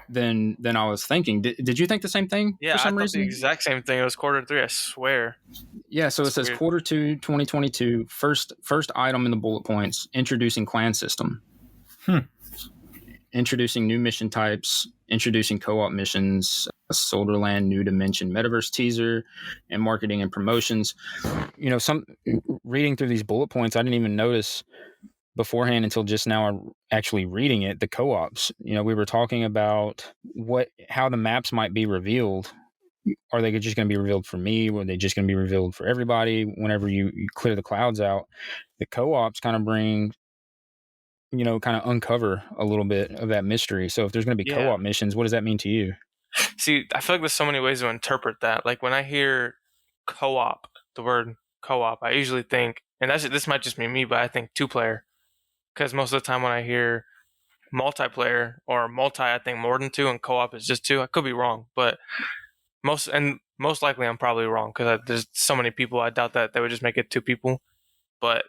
than I was thinking. Did you think the same thing? Yeah, for some I thought reason? the exact same thing. It was Q3, I swear. Yeah, so it says weird. Q2 2022, first item in the bullet points, introducing clan system. Introducing new mission types, introducing co-op missions, a Solderland new dimension metaverse teaser, and marketing and promotions. You know, some reading through these bullet points, I didn't even notice beforehand until just now I'm actually reading it, the co-ops. You know, we were talking about how the maps might be revealed. Are they just going to be revealed for me? Or are they just going to be revealed for everybody whenever you clear the clouds out? The co-ops kind of bring, you know, kind of uncover a little bit of that mystery. So if there's going to be co-op missions, what does that mean to you? See, I feel like there's so many ways to interpret that. Like when I hear co-op, the word co-op, I usually think, and this might just be me, but I think 2-player. Because most of the time when I hear multiplayer or multi, I think more than 2, and co-op is just 2. I could be wrong, but most likely I'm probably wrong because there's so many people. I doubt that they would just make it 2 people. But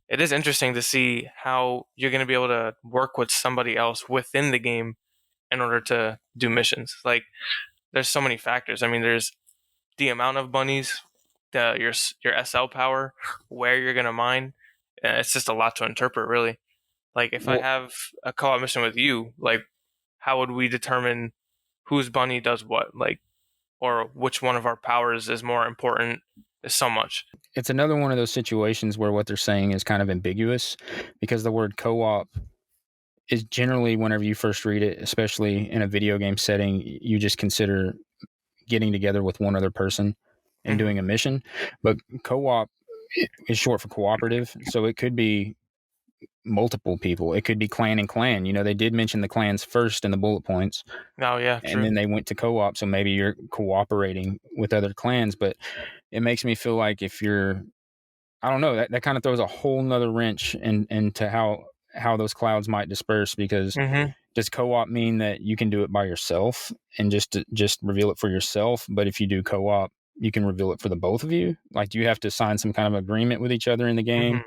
it is interesting to see how you're going to be able to work with somebody else within the game in order to do missions. Like, there's so many factors. I mean, there's the amount of bunnies, your SL power, where you're going to mine. It's just a lot to interpret, really. Like, if I have a co-op mission with you, like, how would we determine whose bunny does what? Like, or which one of our powers is more important? Is so much. It's another one of those situations where what they're saying is kind of ambiguous because the word co-op is generally, whenever you first read it, especially in a video game setting, you just consider getting together with one other person and doing a mission. But co-op is short for cooperative, so it could be multiple people. It could be clan and clan. You know, they did mention the clans first in the bullet points. Oh yeah, true. And then they went to co-op, so maybe you're cooperating with other clans. But it makes me feel like if you're, I don't know, that kind of throws a whole nother wrench into how those clouds might disperse, because does co-op mean that you can do it by yourself and just reveal it for yourself? But if you do co-op, you can reveal it for the both of you? Like, do you have to sign some kind of agreement with each other in the game?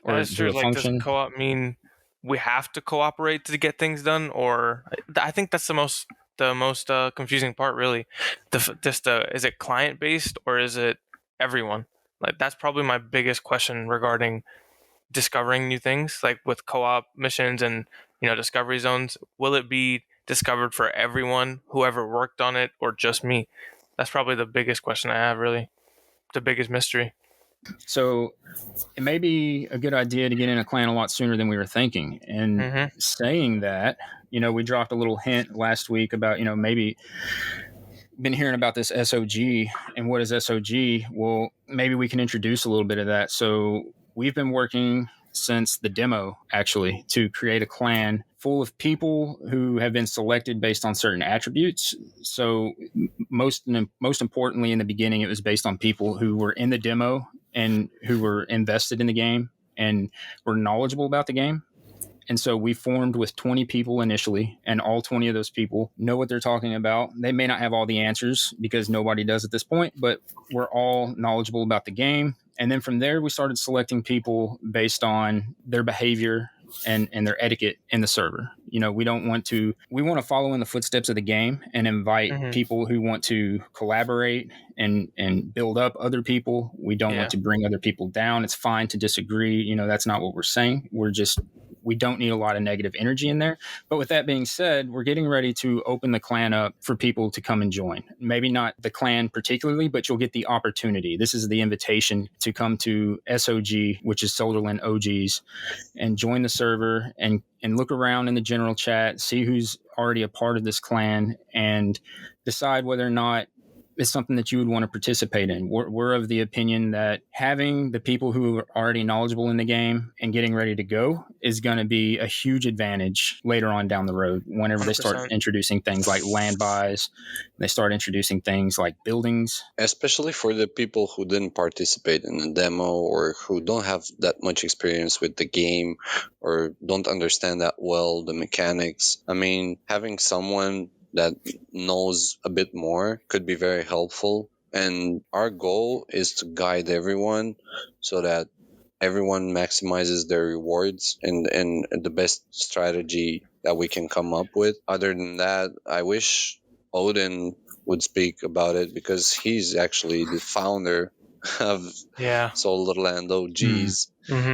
Or That is true. do a function? Does co-op mean we have to cooperate to get things done? Or I think that's the most confusing part, really. Is it client based or is it everyone? Like, that's probably my biggest question regarding discovering new things, like with co-op missions and, you know, discovery zones. Will it be discovered for everyone, whoever worked on it, or just me? That's probably the biggest question I have, really. The biggest mystery. So it may be a good idea to get in a clan a lot sooner than we were thinking. And saying that, you know, we dropped a little hint last week about, you know, maybe been hearing about this SOG. And what is SOG? Well, maybe we can introduce a little bit of that. So we've been working since the demo, actually, to create a clan full of people who have been selected based on certain attributes. So most importantly, in the beginning, it was based on people who were in the demo and who were invested in the game and were knowledgeable about the game. And so we formed with 20 people initially, and all 20 of those people know what they're talking about. They may not have all the answers because nobody does at this point, but we're all knowledgeable about the game. And then from there, we started selecting people based on their behavior and their etiquette in the server. We want to follow in the footsteps of the game and invite people who want to collaborate and build up other people. We don't want to bring other people down. It's fine to disagree. That's not what we're saying. We don't need a lot of negative energy in there. But with that being said, we're getting ready to open the clan up for people to come and join. Maybe not the clan particularly, but you'll get the opportunity. This is the invitation to come to SOG, which is Solderland OGs, and join the server and look around in the general chat, see who's already a part of this clan, and decide whether or not it's something that you would want to participate in. We're of the opinion that having the people who are already knowledgeable in the game and getting ready to go is going to be a huge advantage later on down the road whenever 100%. They start introducing things like land buys, they start introducing things like buildings. Especially for the people who didn't participate in the demo or who don't have that much experience with the game or don't understand that well the mechanics. I mean, having someone that knows a bit more could be very helpful. And our goal is to guide everyone so that everyone maximizes their rewards and the best strategy that we can come up with. Other than that, I wish Odin would speak about it because he's actually the founder of Solderland OGs.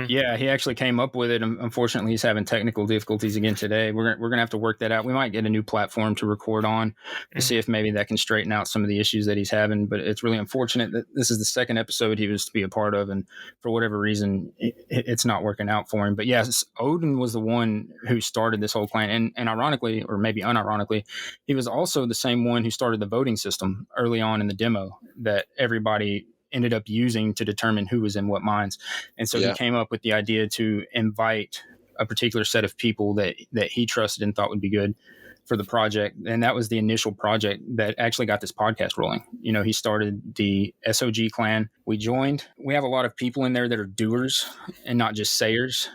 Yeah, he actually came up with it. Unfortunately, he's having technical difficulties again today. We're gonna have to work that out. We might get a new platform to record on to see if maybe that can straighten out some of the issues that he's having. But it's really unfortunate that this is the second episode he was to be a part of, and for whatever reason, it's not working out for him. But yes, Odin was the one who started this whole clan, and ironically, or maybe unironically, he was also the same one who started the voting system early on in the demo that everybody ended up using to determine who was in what mines. And so he came up with the idea to invite a particular set of people that he trusted and thought would be good for the project. And that was the initial project that actually got this podcast rolling. He started the SOG clan. We joined. We have a lot of people in there that are doers and not just sayers.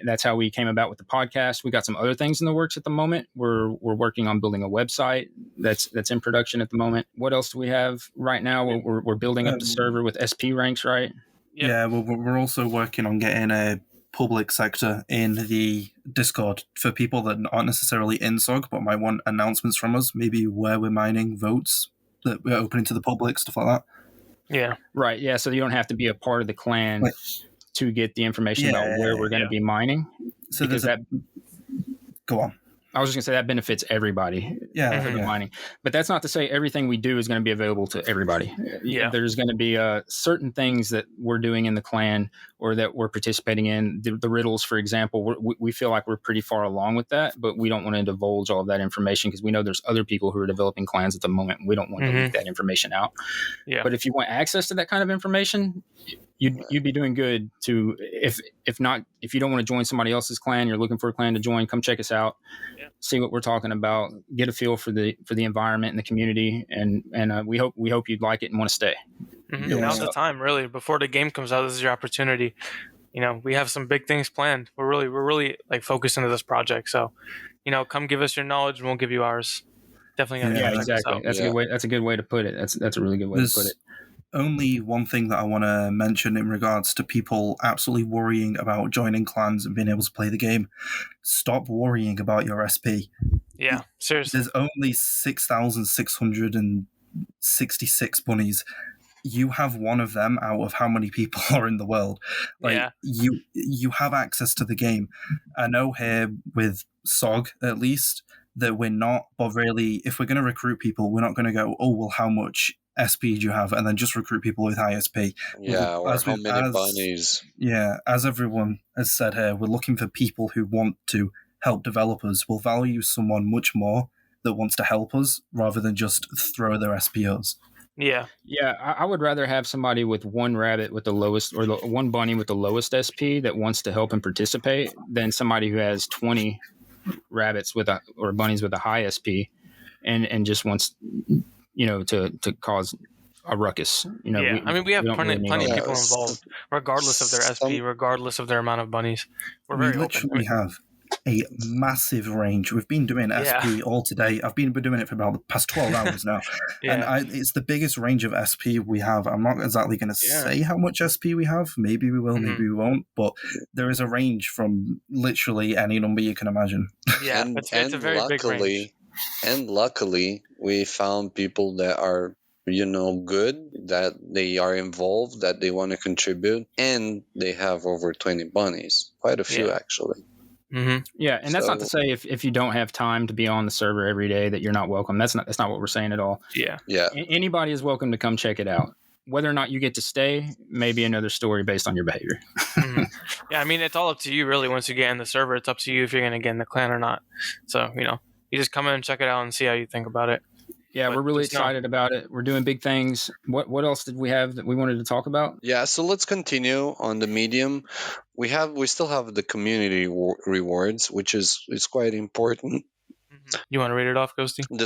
That's how we came about with the podcast. We got some other things in the works at the moment. We're working on building a website that's in production at the moment. What else do we have right now? We're building up the server with SP ranks, right? Yeah, we're also working on getting a public sector in the Discord for people that aren't necessarily in SOG but might want announcements from us, maybe where we're mining, votes that we're opening to the public, stuff like that. Yeah. Right. Yeah. So you don't have to be a part of the clan to get the information about where we're going to be mining. So because go on. I was just going to say that benefits everybody. Mining. But that's not to say everything we do is going to be available to everybody. Yeah. There's going to be certain things that we're doing in the clan or that we're participating in. The riddles, for example, we feel like we're pretty far along with that, but we don't want to divulge all of that information because we know there's other people who are developing clans at the moment. And we don't want to leak that information out. Yeah. But if you want access to that kind of information, you'd be doing good to, if you don't want to join somebody else's clan, you're looking for a clan to join, come check us out, see what we're talking about, get a feel for the environment and the community, and we hope you'd like it and want to stay. Now's the time, really. Before the game comes out, this is your opportunity. We have some big things planned. We're really like focused into this project. So, come give us your knowledge, and we'll give you ours. Definitely gonna do exactly. So. That's a good way. That's a good way to put it. That's a really good way to put it. Only one thing that I want to mention in regards to people absolutely worrying about joining clans and being able to play the game. Stop worrying about your SP. Yeah, seriously. There's only 6,666 bunnies. You have one of them out of how many people are in the world. You have access to the game. I know here with SOG, at least, that we're not, but really, if we're going to recruit people, we're not going to go, oh, well, how much SP do you have, and then just recruit people with high SP. Yeah, or how many bunnies. Yeah, as everyone has said here, we're looking for people who want to help developers. We'll value someone much more that wants to help us rather than just throw their SPOs. Yeah, I would rather have somebody with one rabbit with the lowest, or one bunny with the lowest SP that wants to help and participate than somebody who has 20 rabbits or bunnies with a high SP and just wants to cause a ruckus. We have plenty of people involved, regardless of their SP, regardless of their amount of bunnies. We literally have a massive range. We've been doing SP all today. I've been doing it for about the past 12 hours now. And it's the biggest range of SP we have. I'm not exactly going to say how much SP we have. Maybe we will, maybe we won't. But there is a range from literally any number you can imagine. Yeah, it's a very big range. And luckily, we found people that are good, that they are involved, that they want to contribute, and they have over 20 bunnies. Quite a few, actually. Mm-hmm. Yeah, and that's not to say if you don't have time to be on the server every day that you're not welcome. That's not what we're saying at all. Yeah. Anybody is welcome to come check it out. Whether or not you get to stay may be another story based on your behavior. Mm-hmm. Yeah, I mean, it's all up to you, really. Once you get in the server, it's up to you if you're going to get in the clan or not. So, you just come in and check it out and see how you think about it. Yeah, we're really excited about it. We're doing big things. What else did we have that we wanted to talk about? Yeah, so let's continue on the medium. We still have the community rewards, which is quite important. You want to read it off, Ghosty? The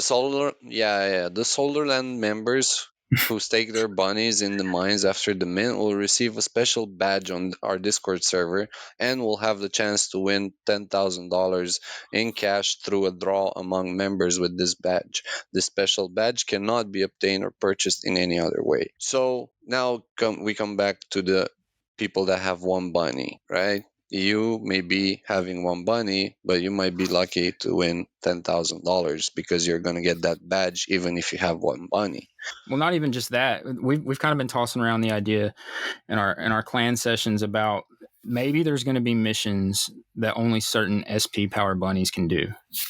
Solderland members who stake their bunnies in the mines after the mint will receive a special badge on our Discord server and will have the chance to win $10,000 in cash through a draw among members with this badge. This special badge cannot be obtained or purchased in any other way. So now we come back to the people that have one bunny, right? You may be having one bunny, but you might be lucky to win $10,000 because you're going to get that badge even if you have one bunny. Well, not even just that. We've kind of been tossing around the idea in our clan sessions about maybe there's going to be missions that only certain SP power bunnies can do.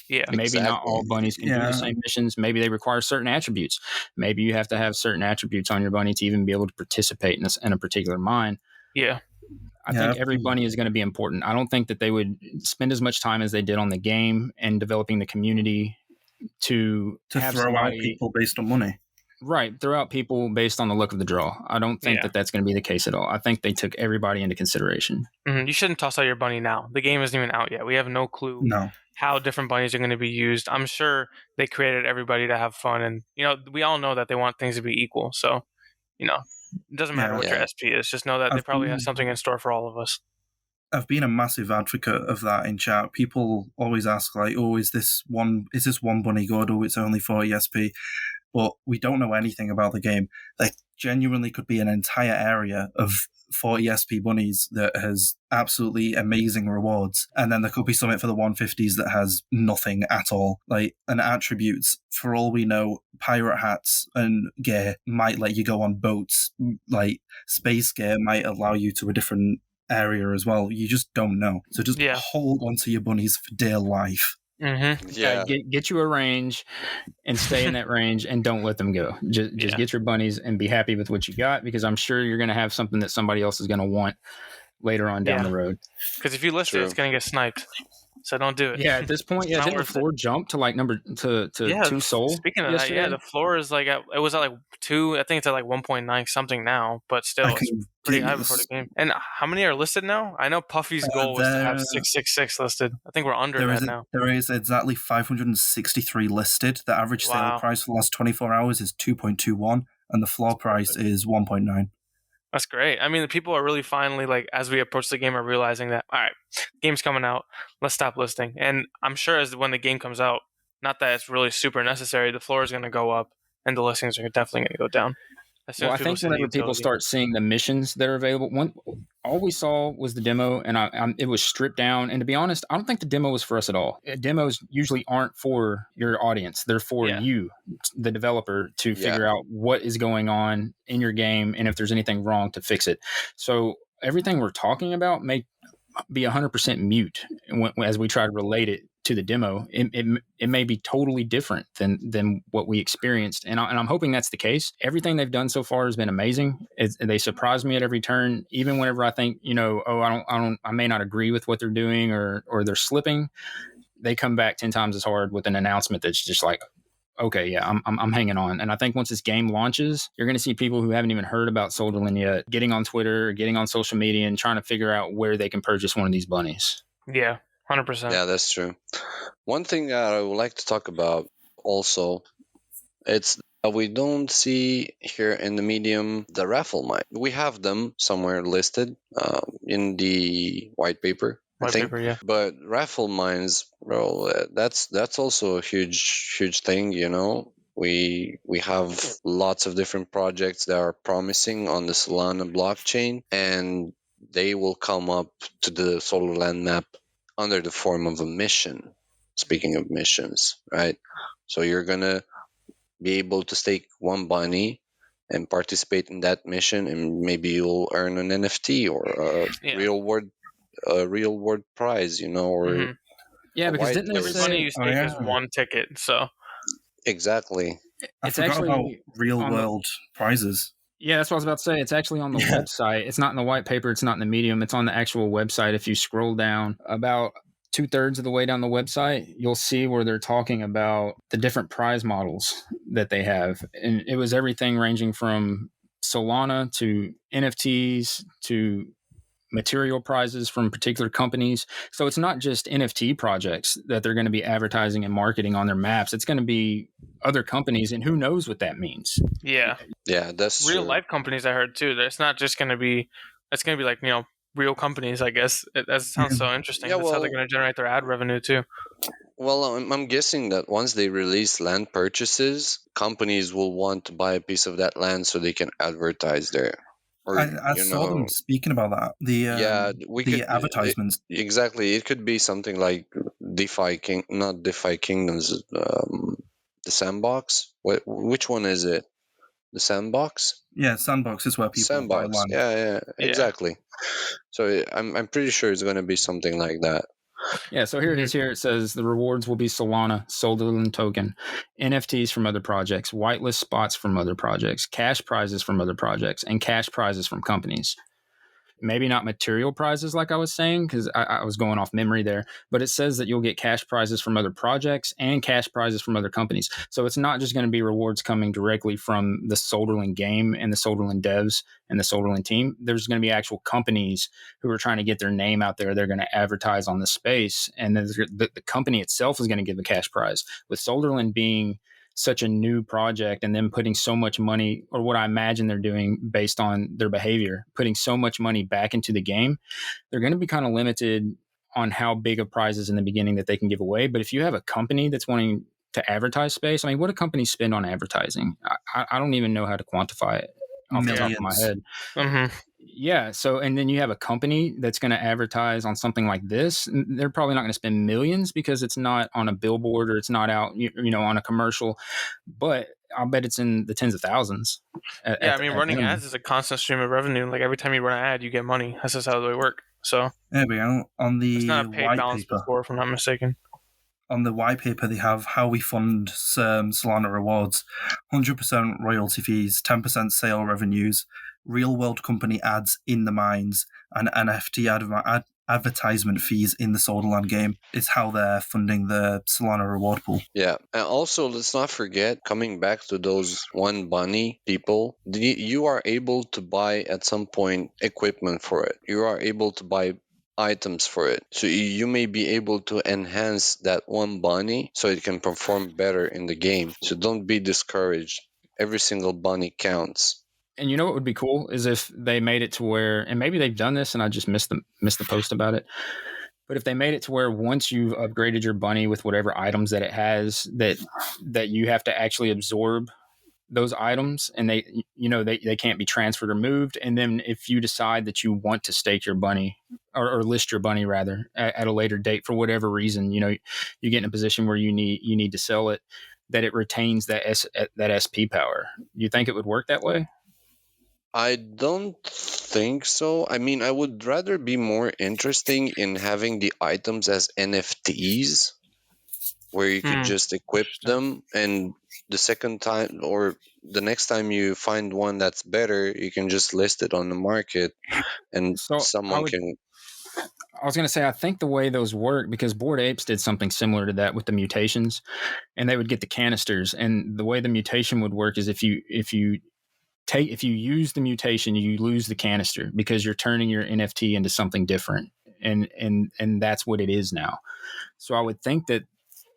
Yeah, maybe not all bunnies can do the same missions. Maybe they require certain attributes. Maybe you have to have certain attributes on your bunny to even be able to participate in a particular mine. Yeah. I think every bunny is going to be important. I don't think that they would spend as much time as they did on the game and developing the community to have throw out people based on money. Right, throw out people based on the look of the draw. I don't think that that's going to be the case at all. I think they took everybody into consideration. Mm-hmm. You shouldn't toss out your bunny now. The game isn't even out yet. We have no clue how different bunnies are going to be used. I'm sure they created everybody to have fun, and we all know that they want things to be equal. So, it doesn't matter what your SP is. Just know that they probably have something in store for all of us. I've been a massive advocate of that in chat. People always ask, like, "Oh, is this one bunny good? Oh, it's only 40 SP." But we don't know anything about the game. There genuinely could be an entire area of 40 SP bunnies that has absolutely amazing rewards. And then there could be something for the 150s that has nothing at all. And attributes, for all we know, pirate hats and gear might let you go on boats. Space gear might allow you to a different area as well. You just don't know. So just hold on to your bunnies for dear life. Mm-hmm. Yeah, get you a range and stay in that range and don't let them go. Just get your bunnies and be happy with what you got, because I'm sure you're going to have something that somebody else is going to want later on down the road. Because if you list it, it's going to get sniped. So don't do it. Yeah, at this point, didn't the floor jump to like two soul? Speaking of that, the floor is it was at 2. I think it's at 1.9 something now, but still it's pretty high before the game. And how many are listed now? I know Puffy's goal was to have 666 listed. I think we're under that now. There is exactly 563 listed. The average sale price for the last 24 hours is 2.21, and the floor price is 1.9. That's great. I mean, the people are really finally, as we approach the game, are realizing that, all right, game's coming out, let's stop listing. And I'm sure when the game comes out, not that it's really super necessary, the floor is going to go up and the listings are definitely going to go down. Well, I think whenever people start seeing the missions that are available, all we saw was the demo, and it was stripped down. And to be honest, I don't think the demo was for us at all. Demos usually aren't for your audience; they're for you, the developer, to figure out what is going on in your game and if there's anything wrong to fix it. So everything we're talking about may be 100% mute as we try to relate it to the demo. It may be totally different than what we experienced, and I'm hoping that's the case. Everything they've done so far has been amazing. They surprise me at every turn, even whenever I think I may not agree with what they're doing or they're slipping. They come back 10 times as hard with an announcement that's just like, okay, yeah, I'm hanging on. And I think once this game launches, you're going to see people who haven't even heard about Solderland yet getting on Twitter, or getting on social media, and trying to figure out where they can purchase one of these bunnies. Yeah, 100%. Yeah, that's true. One thing that I would like to talk about also, it's that we don't see here in the medium the raffle mine. We have them somewhere listed in the white paper, white paper, yeah. But raffle mines, bro, that's also a huge thing. We have lots of different projects that are promising on the Solana blockchain, and they will come up to the Solderland map under the form of a mission. Speaking of missions, right? So you're gonna be able to stake one bunny and participate in that mission, and maybe you'll earn an NFT or a real world prize, or Yeah, because didn't they every bunny say you stake is one ticket? So exactly. I it's forgot about actually real world prizes. Yeah, that's what I was about to say. It's actually on the website. It's not in the white paper. It's not in the Medium. It's on the actual website. If you scroll down about 2/3 of the way down the website, you'll see where they're talking about the different prize models that they have. And it was everything ranging from Solana to NFTs to material prizes from particular companies. So it's not just NFT projects that they're going to be advertising and marketing on their maps. It's going to be other companies, and who knows what that means. Yeah, that's real true. life companies. I heard too. That it's not just going to be. It's going to be like real companies. I guess that sounds so interesting. Yeah, That's how they're going to generate their ad revenue too. Well, I'm guessing that once they release land purchases, companies will want to buy a piece of that land so they can advertise there. Or, I saw them speaking about that. The advertisements. Exactly. It could be something like not DeFi Kingdoms, the Sandbox. Which one is it? The Sandbox? Yeah, Sandbox is where people buy land. Yeah, exactly. So I'm pretty sure it's going to be something like that. Yeah, so here it is. Here it says the rewards will be Solana, Solderland token, NFTs from other projects, whitelist spots from other projects, cash prizes from other projects, and cash prizes from companies. Maybe not material prizes like I was saying, because I was going off memory there, but it says that you'll get cash prizes from other projects and cash prizes from other companies. So it's not just going to be rewards coming directly from the Solderland game and the Solderland devs and the Solderland team. There's going to be actual companies who are trying to get their name out there. They're going to advertise on the space, and then the company itself is going to give a cash prize. With Solderland being such a new project and them putting so much money, or what I imagine they're doing based on their behavior, putting so much money back into the game, they're going to be kind of limited on how big of prizes in the beginning that they can give away. But if you have a company that's wanting to advertise space, I mean, what do companies spend on advertising? I don't even know how to quantify it off the top of my head. Mm-hmm. Yeah. So, and then you have a company that's going to advertise on something like this. They're probably not going to spend millions because it's not on a billboard or it's not out, on a commercial, but I'll bet it's in the tens of thousands. Running ads is a constant stream of revenue. Like every time you run an ad, you get money. That's just how they work. So there we go. On the it's not a paid balance before, if I'm not mistaken. On the white paper, they have how we fund Solana rewards, 100% royalty fees, 10% sale revenues, real-world company ads in the mines, and NFT advertisement fees in the Solderland game is how they're funding the Solana reward pool. Yeah, and also let's not forget, coming back to those one bunny people, you are able to buy at some point equipment for it. You are able to buy items for it, so you may be able to enhance that one bunny so it can perform better in the game. So don't be discouraged. Every single bunny counts. And you know what would be cool is if they made it to where, and maybe they've done this and I just missed the post about it, but if they made it to where once you've upgraded your bunny with whatever items that it has, that you have to actually absorb those items, and they can't be transferred or moved. And then if you decide that you want to stake your bunny or list your bunny rather at a later date for whatever reason, you get in a position where you need to sell it, that it retains that SP power. You think it would work that way? I don't think so. I mean, I would rather be more interesting in having the items as NFTs, where you could just equip them, and the second time or the next time you find one that's better, you can just list it on the market, and someone can. I was going to say, I think the way those work, because Bored Apes did something similar to that with the mutations, and they would get the canisters, and the way the mutation would work is if you use the mutation, you lose the canister because you're turning your NFT into something different. And that's what it is now. So I would think that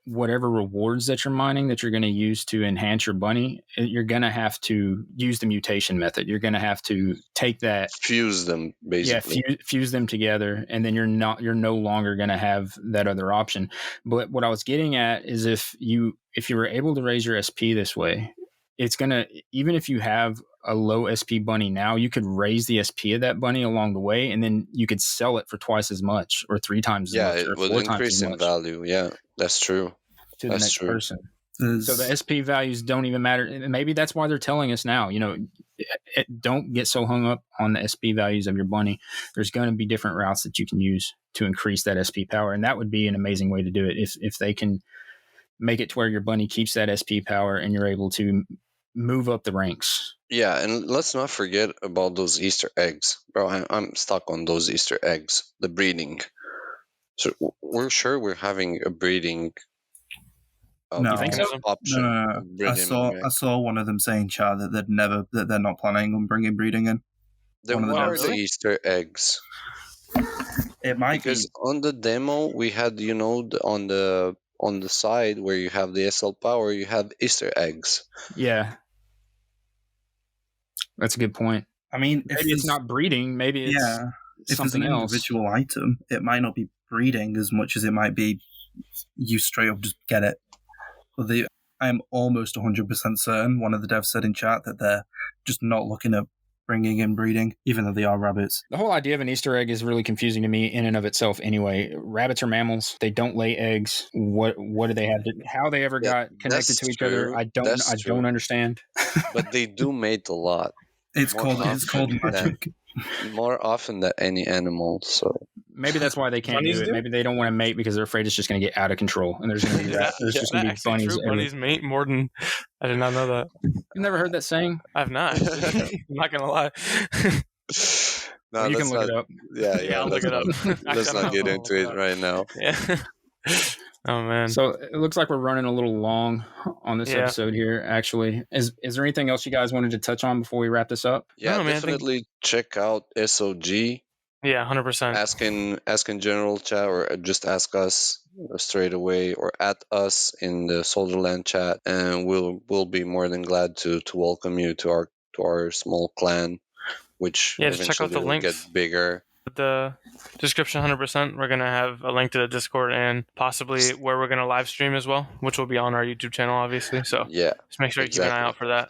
whatever rewards that you're mining that you're going to use to enhance your bunny, you're going to have to use the mutation method. You're going to have to take that, fuse them basically. Yeah, fuse them together, and then you're no longer going to have that other option. But what I was getting at is if you were able to raise your SP this way, it's going to, even if you have a low SP bunny now, you could raise the SP of that bunny along the way, and then you could sell it for twice as much or 3 times as much. Yeah, it would increase in value. Yeah, that's true. To the next person. So the SP values don't even matter. And maybe that's why they're telling us now, don't get so hung up on the SP values of your bunny. There's going to be different routes that you can use to increase that SP power. And that would be an amazing way to do it. If they can make it to where your bunny keeps that SP power and you're able to move up the ranks. Yeah, and let's not forget about those Easter eggs. Bro, I'm stuck on those Easter eggs, the breeding. So we're sure we're having a breeding no. think so? option. No. I saw one of them saying, chat, that they're not planning on bringing breeding in. Then what are the Easter eggs? It might because on the demo we had, on the side where you have the SL power, you have Easter eggs. Yeah. That's a good point. I mean, maybe it's not breeding. Maybe it's something else. If it's an individual item, it might not be breeding as much as it might be you straight up just get it. But I am almost 100% certain, one of the devs said in chat, that they're just not looking at bringing in breeding, even though they are rabbits. The whole idea of an Easter egg is really confusing to me in and of itself anyway. Rabbits are mammals. They don't lay eggs. What do they have how they ever got connected to each other? I don't understand. But they do mate a lot. It's called magic. More often than any animal, so maybe that's why they can't do it. Maybe they don't want to mate because they're afraid it's just going to get out of control, and there's going to be just going to be bunnies. Bunnies mate more than I did not know that. You've never heard that saying? I've not. I'm not going to lie. No, you can look it up. Yeah, I'll look it up. Let's not get into it right now. Yeah. Oh man. So it looks like we're running a little long on this episode here, actually. Is there anything else you guys wanted to touch on before we wrap this up? Yeah, definitely check out SOG. Yeah, 100%. Ask in general chat, or just ask us straight away, or at us in the Solderland chat, and we'll be more than glad to welcome you to our small clan, which just check out the links. Get bigger. The description 100%. We're going to have a link to the Discord and possibly where we're going to live stream as well, which will be on our YouTube channel, obviously. So just make sure you keep an eye out for that.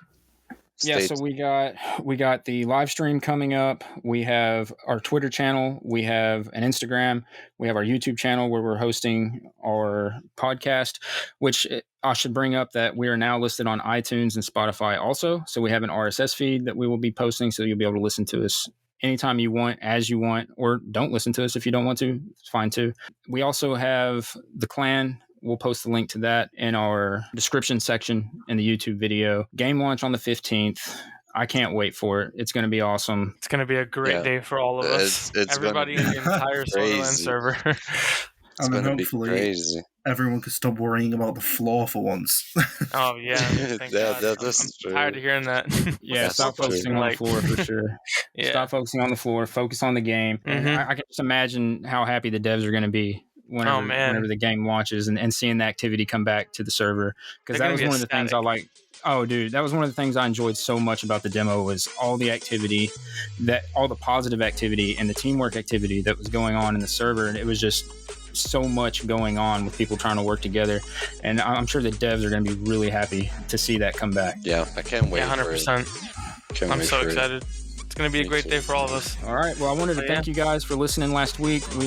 So we got the live stream coming up. We have our Twitter channel. We have an Instagram. We have our YouTube channel where we're hosting our podcast, which I should bring up that we are now listed on iTunes and Spotify also. So we have an RSS feed that we will be posting, so you'll be able to listen to us anytime you want, as you want, or don't listen to us if you don't want to. It's fine too. We also have the clan. We'll post the link to that in our description section in the YouTube video. Game launch on the 15th. I can't wait for it. It's going to be awesome. It's going to be a great day for all of us. It's everybody in the entire Solderland server. It's going to be crazy. Everyone could stop worrying about the floor for once. Oh, yeah. Thank God. I'm tired of hearing that. Stop focusing on the floor for sure. Stop focusing on the floor. Focus on the game. Mm-hmm. I can just imagine how happy the devs are going to be whenever the game launches and seeing the activity come back to the server. Because that was one of the things I like. Oh, dude, that was one of the things I enjoyed so much about the demo was all the activity, all the positive activity and the teamwork activity that was going on in the server. And it was just so much going on with people trying to work together. And I'm sure the devs are going to be really happy to see that come back. Yeah, I can't wait. 100%. I'm so excited. It's going to be a great day for all of us. All right. Well, I wanted to thank you guys for listening last week. We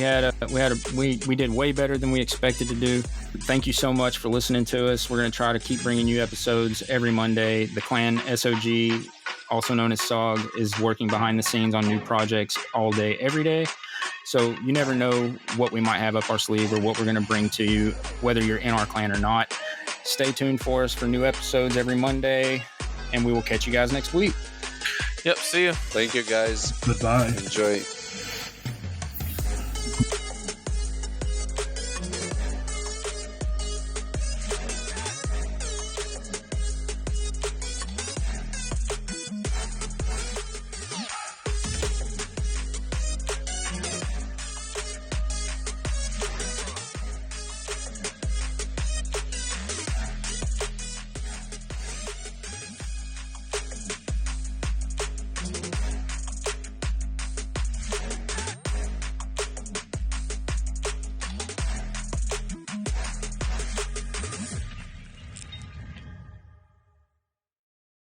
did way better than we expected to do. Thank you so much for listening to us. We're going to try to keep bringing you episodes every Monday. The clan SOG, also known as SOG, is working behind the scenes on new projects all day, every day. So you never know what we might have up our sleeve or what we're going to bring to you, whether you're in our clan or not. Stay tuned for us for new episodes every Monday, and we will catch you guys next week. Yep, see you. Thank you, guys. Goodbye. Enjoy.